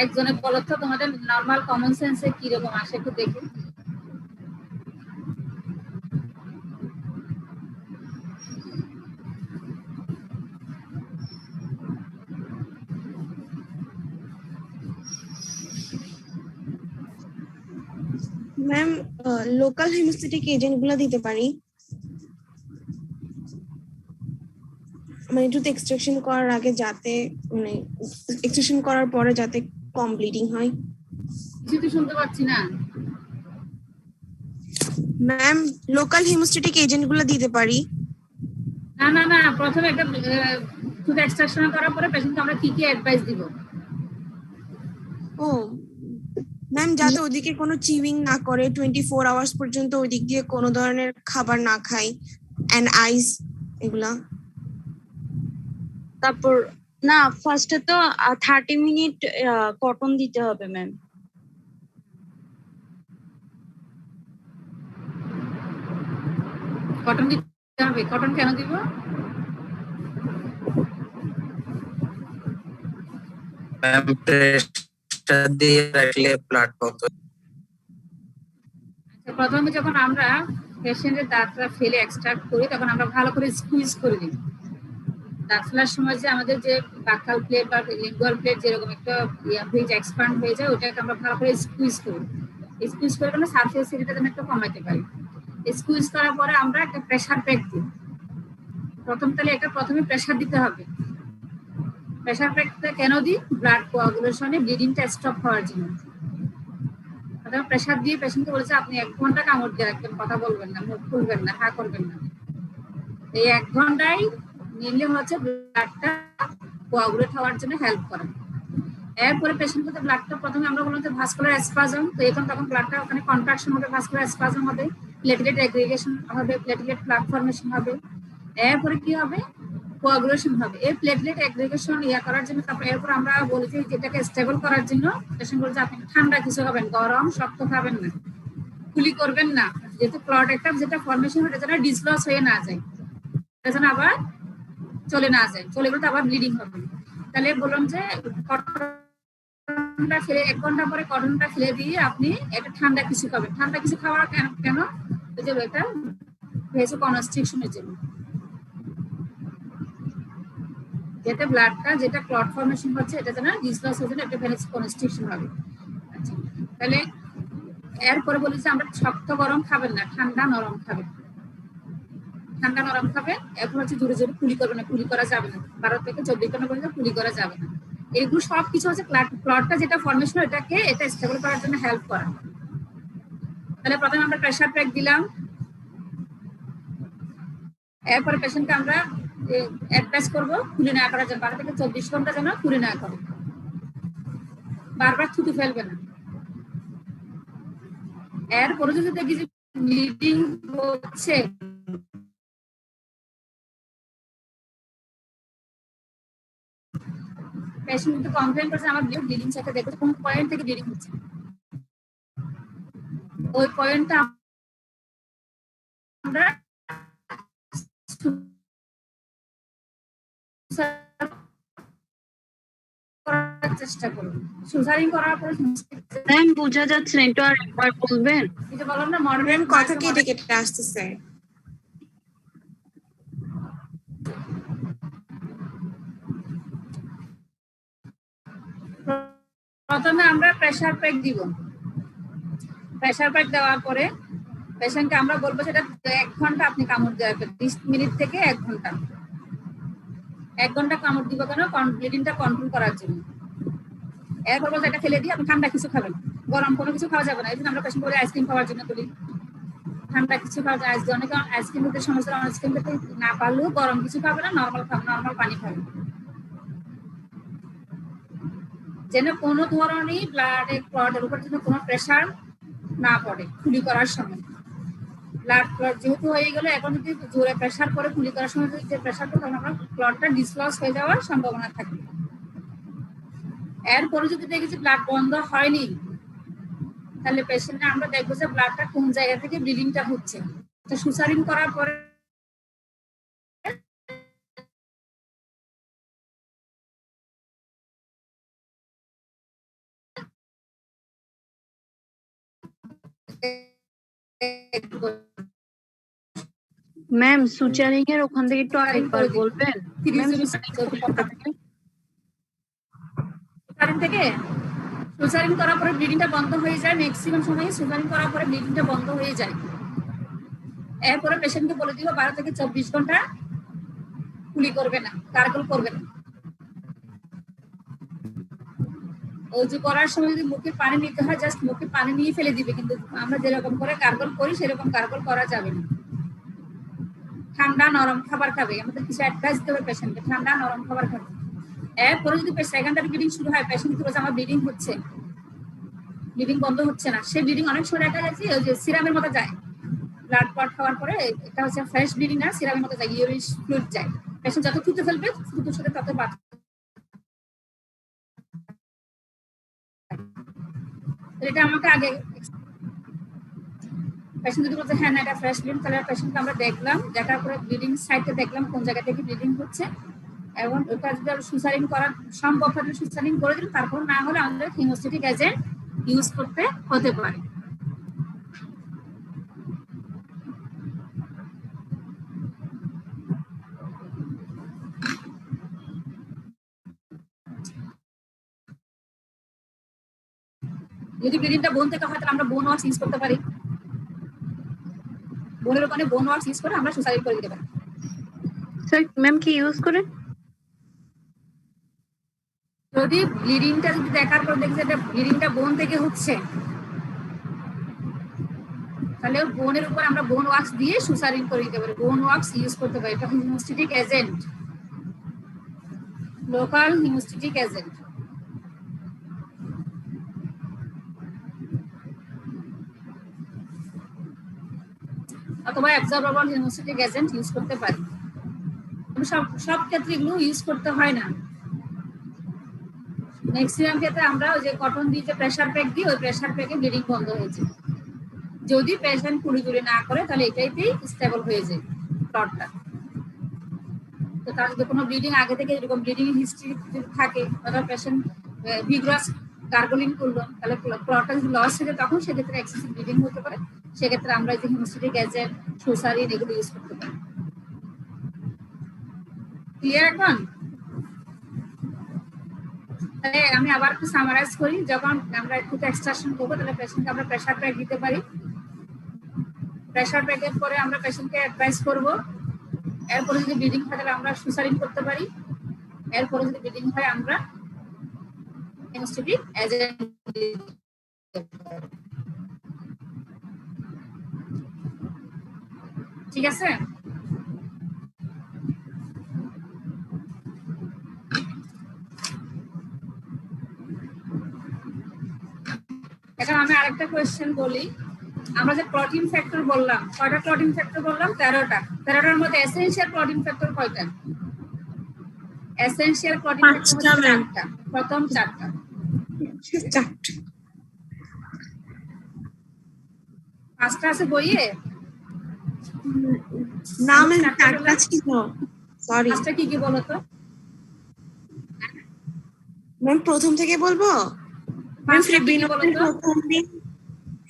একজনের বলো তো, তোমাদের নরমাল কমন সেন্সে কি রকম আসে একটু দেখি। ম্যাম লোকাল হেমোস্ট্যাটিক এজেন্ট গুলো দিতে পারি, মানে টুথ এক্সট্রাকশন করার আগে যাতে মানে এক্সট্রাকশন করার পরে যাতে কম ব্লিডিং হয়। কিছু তো শুনতে পাচ্ছি না। ম্যাম লোকাল হেমোস্ট্যাটিক এজেন্ট গুলো দিতে পারি। না না না, প্রথমে একটা টুথ এক্সট্রাকশন করার পরে পেশেন্টকে আমরা কি কি অ্যাডভাইস দিব? ও ম্যাম, যাতে ওদিকে কোনো চিউইং না করে, 24 আওয়ার্স পর্যন্ত ওই দিক দিয়ে কোনো ধরনের খাবার না খায়, এন্ড আইস এগুলা। তারপর না, ফার্স্টে তো 30 মিনিট কটন দিতে হবে ম্যাম। কটন দিতে হবে? কটন কেন দিব? ম্যাম প্রেসার দিয়ে রাখলে ব্লাড বন্ধ। আচ্ছা, প্রথমে যখন আমরা পেশেন্টের দাঁতটা ফেলে এক্সট্রাক্ট করি তখন আমরা ভালো করে স্কুইজ করে দিই। দাঁত ফেলার সময় যে আমাদের যে বাকাল প্লেট বা লিঙ্গুয়াল প্লেট যেরকম একটা হয়ে যায়, এক্সপান্ড হয়ে যায়, ওটাকে আমরা ভালো করে স্কুইজ করি। স্কুইজ করে আমরা সারফেস এরিয়াটা যেন একটু কমাইতে পারি। স্কুইজ করার পরে আমরা একটা প্রেসার প্যাক দিই। তাহলে এটা প্রথমে প্রেসার দিতে হবে। প্রেসার প্যাকটা কেন দিই? ব্লাড কোয়াগুলেশনে ব্লিডিংটা স্টপ হওয়ার জন্য। প্রেসার দিয়ে পেশেন্টকে বলেছে আপনি 1 ঘন্টা কামড় দিয়ে রাখবেন, কথা বলবেন না, মুখ খুলবেন না, হা করবেন না। এই 1 ঘন্টায় মেনলি হচ্ছে ব্লাডটা কোয়াগুলেট হওয়ার জন্য হেল্প করে। এরপরে পেশেন্টকে ব্লাডটা প্রথমে আমরা বললাম যে ভাস্কুলার স্পাজম, তো এখন তখন ব্লাডটা ওখানে কন্ট্রাকশন হবে, ভাস্কুলার স্পাজম হবে, প্লেটলেট এগ্রিগেশন হবে, প্লেটলেট প্লাক ফর্মেশন হবে। এরপরে কি হবে? কোয়াগুলেশন হবে। এই প্লেটলেট এগ্রিগেশন করার জন্য তারপর এরপর আমরা বলি যে যেটাকে স্টেবল করার জন্য পেশেন্ট বলছে আপনি ঠান্ডা কিছু খাবেন, গরম শক্ত খাবেন না, কুলি করবেন না, যেহেতু ক্লট একটা যেটা ফর্মেশন হয় এটা যেন ডিসলস হয়ে না যায়, এটা যেন আবার চলে না যায়, চলে গেলে তো আবার ব্লিডিং হবে। তাহলে বললাম যে কটনটা ফেলে 1 ঘন্টা পরে কটনটা ফেলে দিয়ে আপনি একটা ঠান্ডা কিছু খাবেন। ঠান্ডা কিছু খাওয়ার কেন? ওই যে এটা ভেসো কনস্ট্রিকশনের জন্য, যেটা ব্লাডটা যেটা ক্লট ফর্মেশন হচ্ছে এটা যেন ডিসলস হয়ে যায়, একটা ভেসো কনস্ট্রিকশন হবে। আচ্ছা, তাহলে এরপরে বলি যে আমরা শক্ত গরম খাবেন না, ঠান্ডা নরম খাবেন। ঠান্ডা নরম খাবেন। এরপর হচ্ছে জোরে জোরে কুলি করবেন না, কুলি করা যাবে না, 12 থেকে 24 ঘন্টা পর্যন্ত কুলি করা যাবে না। এগুলো সবকিছু হচ্ছে ক্লটটা যেটা ফর্মেশন এটাকে এটা স্টেবল করার জন্য হেল্প করে। তাহলে প্রথমে আমরা প্রেসার প্যাক দিলাম। এরপরে পেশেন্টকে আমরা অ্যাডভাইস করবো কুলি না করার জন্য, 12 থেকে 24 ঘন্টা যেন কুলি না করে, বারবার থুতু ফেলবে না। এরপরে যদি দেখি যে ব্লিডিং হচ্ছে, পেশেন্ট কিন্তু কমপ্লেন করছে আমার ব্লিডিং সাথে দেখো কোন পয়েন্ট থেকে ব্লিডিং হচ্ছে, ওই পয়েন্টটা আমরা করার চেষ্টা করব। সুজারিং করার পরে ম্যাম বোঝা যাচ্ছে না, একটু আর একবার বলবেন? এটা বললাম না, মডারেট কথা কেটে কেটে আসতেছে। প্রথমে আমরা প্রেসার প্যাক দিব। প্রেসার প্যাক দেওয়ার পরে পেশেন্টকে আমরা বলবো সেটা 1 ঘন্টা আপনি কামড় দেবেন, 20 মিনিট থেকে 1 ঘন্টা। 1 ঘন্টা কামড় দিব কেন? ব্লিডিংটা কন্ট্রোল করার জন্য। এরপর বলতে এটা ফেলে দিয়ে আপনি ঠান্ডা কিছু খাবেন, গরম কোনো কিছু খাওয়া যাবে না। এই জন্য আমরা পেশেন্ট বলি আইসক্রিম খাওয়ার জন্য বলি, ঠান্ডা কিছু খাওয়া যায়। অনেকে আইসক্রিম খেতে সমস্যা, আইসক্রিম খেতে না পারলেও গরম কিছু খাবে না, নর্মাল পানি খাবে, যেন কোনো ধরনের ব্লাডের ক্লটের উপর যেন কোনো প্রেশার না পড়ে কুলি করার সময়। ব্লাড ক্লট যেহেতু হয়ে গেলে এখন যদি জোরে প্রেশার করে কুলি করার সময় যদি যে প্রেশার পড়ে তখন আমরা ক্লটটা ডিসলস হয়ে যাওয়ার সম্ভাবনা থাকে। এরপরে যদি দেখি যে ব্লাড বন্ধ হয়নি, তাহলে পেশেন্টে আমরা দেখবো যে ব্লাডটা কোন জায়গা থেকে ব্লিডিংটা হচ্ছে। তো সুসারিং করার পরে ম্যাম সুচারিং এর ওখান থেকে একটু আরেকবার বলবেন? সুসারিং থেকে সিজারিং করার পরে ব্লিডিংটা বন্ধ হয়ে যায়, ম্যাক্সিমাম সময় সিজারিং করার পরে ব্লিডিংটা বন্ধ হয়ে যায়। এরপরে পেশেন্টকে বলে দিব 12 থেকে 24 ঘন্টা কুলি করবে না, গার্গল করবে না। অজু করার সময় যদি মুখে পানি নিতে হয় জাস্ট মুখে পানি নিয়ে ফেলে দিবে, কিন্তু আমরা যেরকম করে গার্গল করি সেরকম গার্গল করা যাবে না। ঠান্ডা নরম খাবার খাবে, আমাদের কিছু অ্যাডভাইস দেবে পেশেন্টকে, ঠান্ডা নরম খাবার খাবে। এরপরে যদি সেকেন্ডারি ব্লিডিং শুরু হয়, পেশেন্ট কি বলছে আমার ব্লিডিং হচ্ছে, ব্লিডিং বন্ধ হচ্ছে না, সে ব্লিডিং অনেক সময় দেখা যাচ্ছে ওই যে সিরামের মতো যায়, ব্লাড পট খাওয়ার পরে এটা হচ্ছে ফ্রেশ ব্লিডিং না, সিরামের মতো যায়, ইউরিন ফ্লুইড যায়। পেশেন্ট যত থুতে ফেলবে থুতুর সাথে তত বাড়বে। এটা আমাকে আগে পেশেন্ট যদি বলছে হ্যাঁ না এটা ফ্রেশ ব্লিডিং, তাহলে পেশেন্টকে আমরা দেখলাম, দেখার পরে ব্লিডিং সাইডে দেখলাম কোন জায়গা থেকে ব্লিডিং হচ্ছে, এবং ওটা যদি সুসারিং করার সম্ভব হলে সুসারিং করে দিন, তারপর না হলে আমাদের হিমোস্ট্যাটিক এজেন্ট ইউজ করতে হতে পারে। যদি ব্লিডিংটা বোন থেকে হয় তাহলে আমরা বোন ওয়াক্স ইউজ করতে পারি, বোনের ওখানে বোন ওয়াক্স ইউজ করে আমরা সুসারিং করে দিতে পারি। স্যার ম্যাম কি ইউজ করে? যদি ব্লিডিংটা যদি দেখার পর দেখি যে ব্লিডিংটা বোন থেকে হচ্ছে, তাহলে বোনের উপর আমরা বোন ওয়াক্স দিয়ে সুসারিং করে দিতে পারি, বোন ওয়াক্স ইউজ করতে পারি। এটা haemostatic agent, local haemostatic agent. অথবা অ্যাবজর্বেবল হিমোস্ট্যাটিক এজেন্ট ইউজ করতে পারি। সব সব ক্ষেত্রে এগুলো ইউজ করতে হয় না। ম্যাক্সিমাম ক্ষেত্রে আমরা ওই যে কটন দিয়ে যে প্রেসার প্যাক দিই, ওই প্রেসার প্যাকে ব্লিডিং বন্ধ হয়েছে। যদি পেশেন্ট কুড়ি না করে তাহলে এটাইতেই স্টেবল হয়ে যায় ক্লটটা। তো তার যদি কোনো ব্লিডিং আগে থেকে এরকম ব্লিডিং হিস্ট্রি যদি থাকে, অথবা পেশেন্ট ভিগ্রাস গার্গলিং করলো, তাহলে ক্লটটা যদি লস হয়ে যায় তখন সেক্ষেত্রে এক্সেসিভ ব্লিডিং হতে পারে। সেক্ষেত্রে আমরা যে হিমোস্ট্যাটিক এজেন্ট, সুসারিন এগুলো ইউজ করতে পারি। ক্লিয়ার এখন? তাহলে আমি আবার একটু সামারাইজ করি, যখন আমরা একটু এক্সট্রাকশন করবো তাহলে পেশেন্টকে আমরা প্রেসার প্যাক দিতে পারি। প্রেসার প্যাকের পরে আমরা পেশেন্টকে অ্যাডভাইস করবো, এরপরে যদি ব্লিডিং হয় তাহলে আমরা সুসারিন করতে পারি, এরপরে যদি ব্লিডিং হয় আমরা হিমোস্ট্যাটিক এজেন্ট ঠিক আছে। এখন আমি আরেকটা কোয়েশ্চেন বলি, আমরা যে ক্লটিং ফ্যাক্টর বললাম, কয়টা ক্লটিং ফ্যাক্টর বললাম? 13টা। 13টার মধ্যে এসেনশিয়াল ক্লটিং ফ্যাক্টর কয়টা? এসেনশিয়াল ক্লটিং ফ্যাক্টর হচ্ছে 4টা, প্রথম 4টা। 5টা আছে বইয়ে? না ম্যাম 4টা ছিল, সরি। 5টা কি কি বলো তো? ম্যাম প্রথম থেকে বলবো। ম্যাম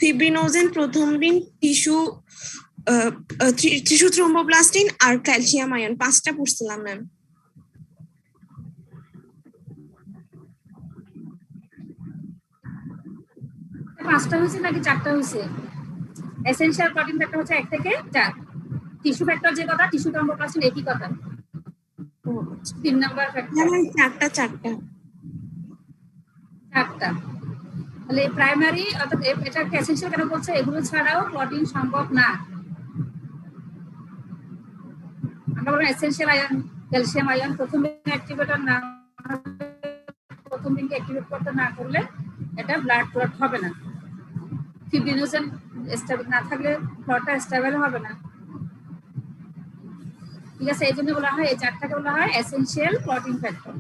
ফিব্রিনোজেন প্রথম দিন, টিস্যু থ্রোম্বোপ্লাস্টিন আর ক্যালসিয়াম আয়ন, 5টা পড়ছিলাম ম্যাম। 5টা হয়েছে নাকি 4টা হয়েছে? এসেনশিয়াল প্রোটিন ফ্যাক্টর হচ্ছে 1 থেকে 4। টিস্যু ফ্যাক্টর যে কথা, টিস্যু থ্রোম্বোপ্লাস্টিন একই কথা। 3 নাম্বার ফ্যাক্টর। 4টা। 4টা। তাহলে প্রাইমারি অর্থাৎ এটা এসেনশিয়াল কেন বলছে? এগুলো ছাড়াও প্রোটিন সম্ভব না। আমরা বললাম এসেনশিয়াল আয়ন, ক্যালসিয়াম আয়ন প্রথম দিন অ্যাক্টিভেটর না, প্রথম দিনকে অ্যাক্টিভেট করতে না করলে এটা ব্লাড ক্লট হবে না। ফিব্রিনোজেন স্টেবল না থাকলে ক্লটটা স্টেবল হবে না। ঠিক আছে, এই জন্য বলা হয় এই 4টাকে বলা হয় এসেনশিয়াল ক্লটিং ফ্যাক্টর।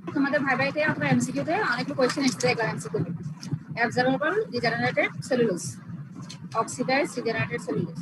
তোমাদের ভাইবাইতে অথবা এমসিকিউতে অনেকগুলো কোয়েশ্চেন এসেছে এগুলো MCQ absorbable degenerated cellulose oxidised degenerated cellulose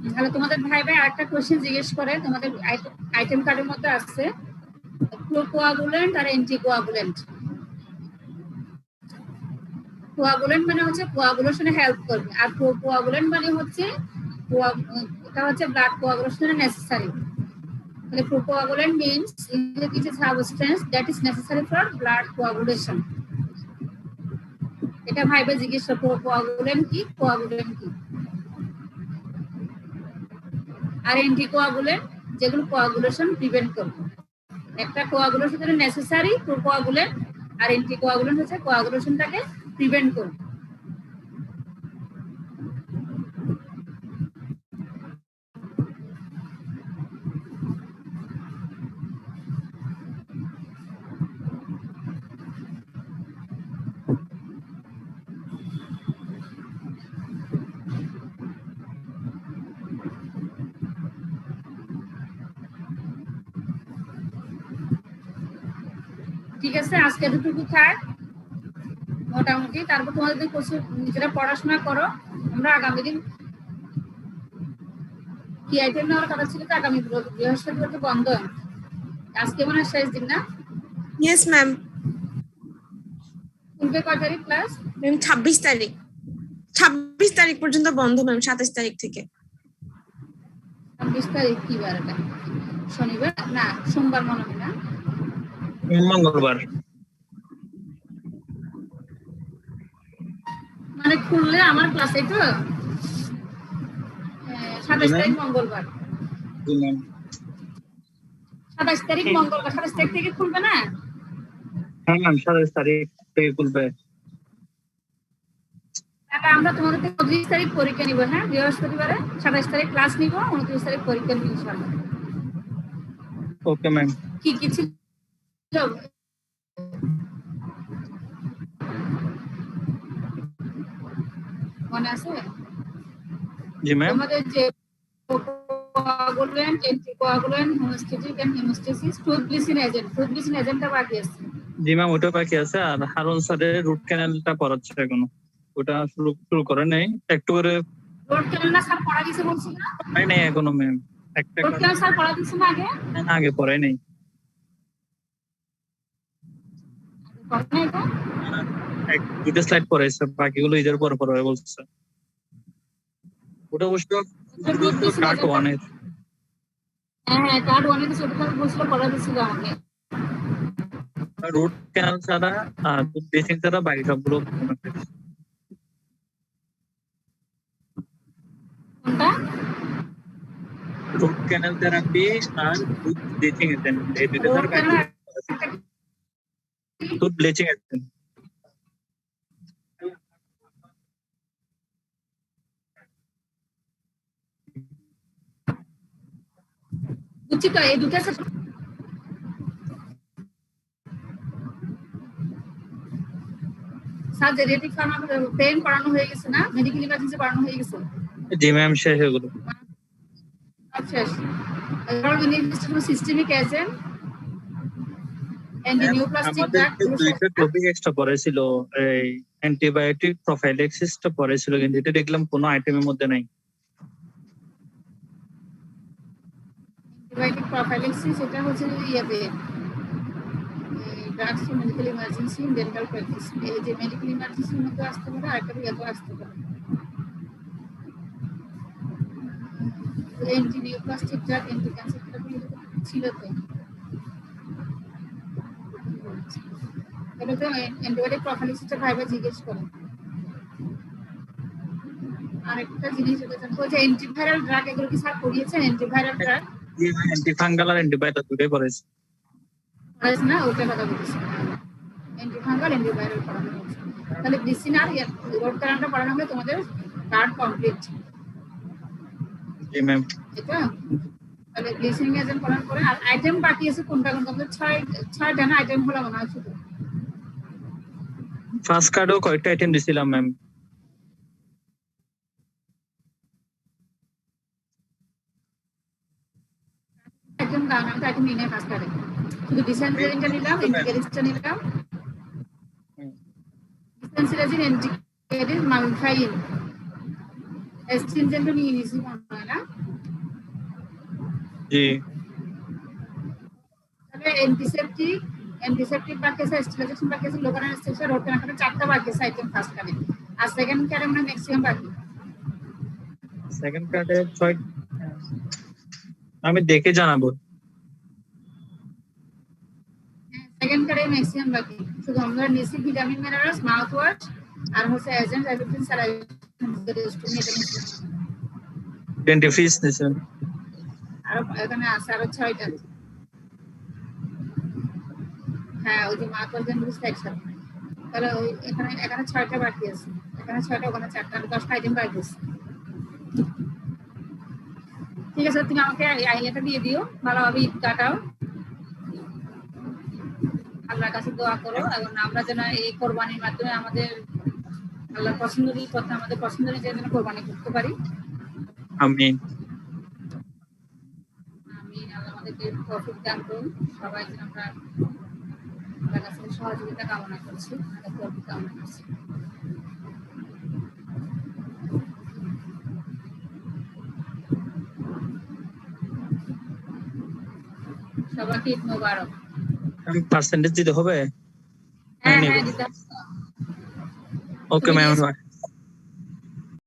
তাহলে তোমাদের ভাই আরেকটা কোশ্চেন জিজ্ঞেস করে তোমাদের আইটেম কার্ডের মধ্যে আছে প্রোকোয়াগুলেন্ট আর অ্যান্টিকোয়াগুলেন্ট কোয়াগুলেন্ট মানে হচ্ছে কোয়াগুলেশনে হেল্প করবে আর প্রোকোয়াগুলেন্ট মানে হচ্ছে এটা হচ্ছে ব্লাড কোয়াগুলেশনে নেসেসারি তাহলে প্রোকোয়াগুলেন্ট means it is a substance that is necessary for blood coagulation এটা ভাইবে জিজ্ঞেস করে প্রোকোয়াগুলেন্ট কি কোয়াগুলেন্ট কি আর অ্যান্টিকোয়াগুলেন্ট যেগুলো কোয়াগুলেশন প্রিভেন্ট করবে একটা কোয়াগুলেশন যেটা নেসেসারি প্রোকোয়াগুলেন্ট আর অ্যান্টিকোয়াগুলেন্ট হচ্ছে কোয়াগুলেশনটাকে প্রিভেন্ট করবে ঠিক আছে আজকে এতটুকু থাক মোটামুটি তারপর তোমাদের নিজেরা পড়াশোনা করো আমরা আগামী দিন কি আইটেম নেওয়ার কথা ছিল তো আগামী বৃহস্পতিবার তো বন্ধ আজকে মনে হয় শেষ দিন না ইয়েস ম্যাম খুলবে কয় তারিখ ক্লাস ম্যাম 26 তারিখ পর্যন্ত বন্ধ ম্যাম 27 তারিখ থেকে 26 তারিখ কি বার এটা শনিবার না সোমবার মনে হয় না মঙ্গলবার মানে খুললে আমার ক্লাসে তো 27 তারিখ মঙ্গলবার 27 তারিখ মঙ্গলবার 27 তারিখ থেকে খুলবে না হ্যাঁ ম্যাম 27 তারিখ থেকে খুলবে তাহলে আমরা তোমাদের 29 তারিখ পরীক্ষা নিব হ্যাঁ বৃহস্পতিবারে 27 তারিখ ক্লাস নিব 29 তারিখ পরীক্ষা নিব ইনশাআল্লাহ ওকে ম্যাম কি কি ছিল মনে আছে জি ম্যাম আমাদের যে coagulant anticoagulant haemostatic and haemostasis tooth bleaching এজেন্টটা বাকি আছে জি ম্যাম ওটা বাকি আছে আর হারুন স্যারের রুট ক্যানেলটা পড়াচ্ছে এখনো ওটা শুরু করে নাই একটু করে রোড ক্যানেল না স্যার পড়া দিয়েছে বলছিল না পড়াই নাই এখনো ম্যাম একটা রোড ক্যানেল স্যার পড়া দিয়েছে না আগে পড়াই নাই পড়া নাই তো দুটো স্লাইড পড়াইছে বাকিগুলো ঈদের পর পড়াবে বলছে ওটা অবশ্য কার্ড ওয়ানের হ্যাঁ কার্ড ওয়ানে তো ছোট ছোট বলছিল পড়া দিয়েছিল আমাকে রুট ক্যানেল ছাড়া আর ব্লিচিং ছাড়া বাকি সবগুলো কোনটা? root canal therapy আর tooth bleaching agent এই দুটো Root দ্বারা canal tooth bleaching agent বুঝছি তো, এই দুটো স্যার জেনেটিক ফার্মা পেন করানো হয়ে গেছে না, মেডিকেল ইমার্জেন্সি করানো হয়ে গেছে। জি ম্যাম শেষ হয়ে গেল। আচ্ছা, সিস্টেমিক এজেন্ট এন্টিনিওপ্লাস্টিক আমাদের ড্রাগ দুইটা টপিক এক্সট্রা পড়েছিল, এই অ্যান্টিবায়োটিক প্রোফাইল্যাক্সিসটা পড়েছিল, কিন্তু এটা দেখলাম কোনো আইটেমের মধ্যে নাই। অ্যান্টিবায়োটিক প্রোফাইল্যাক্সিস এটা হচ্ছে ইয়েতে drugs for medical emergency dental practice, এই যে মেডিকেল ইমার্জেন্সির মধ্যে আসতে পারে, আরেকটা ইয়েতে আসতে পারে। Antineoplastic drug anti cancer therapy ছিল তো, তাহলে তো অ্যান্টিবায়োটিক প্রোফাইল্যাক্সিসটা ভাইবা জিজ্ঞেস করে। আরেকটা জিনিস যেটা জানবো যে অ্যান্টিভাইরাল ড্রাগ এগুলো কি স্যার পড়িয়েছেন? অ্যান্টিভাইরাল ড্রাগ অ্যান্টিফাঙ্গাল আর অ্যান্টিবায়োটিক দুটোই পড়েছে আছে না, ওটা কথা বলছি। অ্যান্টিফাঙ্গাল অ্যান্টিভাইরাল পড়ানো হচ্ছে, তাহলে ব্লিচিং আর রোড ক্যানালটা পড়ানো হলে তোমাদের কার্ড কমপ্লিট। জি ম্যাম। এটা তাহলে ব্লিচিং এজেন্ট পড়ানোর পরে আর আইটেম বাকি আছে কোনটা কোনটা? আমাদের ছয়টা না আইটেম হলো মনে হয় শুধু। ফার্স্ট কার্ডও কয়েকটা আইটেম দিছিলাম ম্যাম। আইটেম দাও না, আইটেম নিয়ে নেই ফার্স্ট কার্ডে, শুধু ডিসেন্সিলাইজিনটা নিলাম, এন্টিকেরিসটা নিলাম, ডিসেন্সিলাইজিন এন্টিকেরিস মালফাইন এস্ট্রিনজেন্টও নিয়ে নিয়েছি মনে হয় না। জি তাহলে অ্যান্টিসেপটিক বাকি আছে, স্টেরিলাইজেশন বাকি আছে, লোকাল অ্যানেস্থেসিয়া, রোড ক্যানাল, চারটা বাকি আছে আইটেম ফার্স্ট কার্ডে। আর সেকেন্ড কার্ডে মানে ম্যাক্সিমাম বাকি। সেকেন্ড কার্ডে 6 আমি দেখে জানাবো। সেকেন্ড কার্ডে ম্যাক্সিমাম বাকি, শুধু আমরা নিয়েছি ভিটামিন মিনারেলস, মাউথ ওয়াশ আর হচ্ছে এজেন্ট এভরিথিং স্যালাইন ডেন্টিফ্রিজ দিছেন। আর এখানে আছে আরো 6টা। হ্যাঁ, ওই যে মাউথ ওয়াশ ডেন্টিফ্রিজ একসাথে, তাহলে ওই এখানে 6টা বাকি আছে, এখানে 6টা ওখানে 4টা, 10টা আইটেম বাকি আছে। ঠিক আছে, তুমি আমাকে এটা দিয়ে দিও, ভালোভাবে ঈদ কাটাও, আল্লাহর কাছে দোয়া করো, এবং আমরা যেন এই কোরবানির মাধ্যমে আমাদের আল্লাহর পছন্দের পথে আমাদের পছন্দের যেন কোরবানি করতে পারি। আমিন আমিন। আল্লাহ আমাদেরকে তৌফিক দান করুন, সবাই যেন আমরা আল্লাহর কাছে সহযোগিতা কামনা করছি, তৌফিক কামনা করছি। সবাইকে ঈদ মোবারক। পার্সেন্টেজ দিতে হবে? হ্যাঁ হ্যাঁ দিতে হবে। Okay ma'am.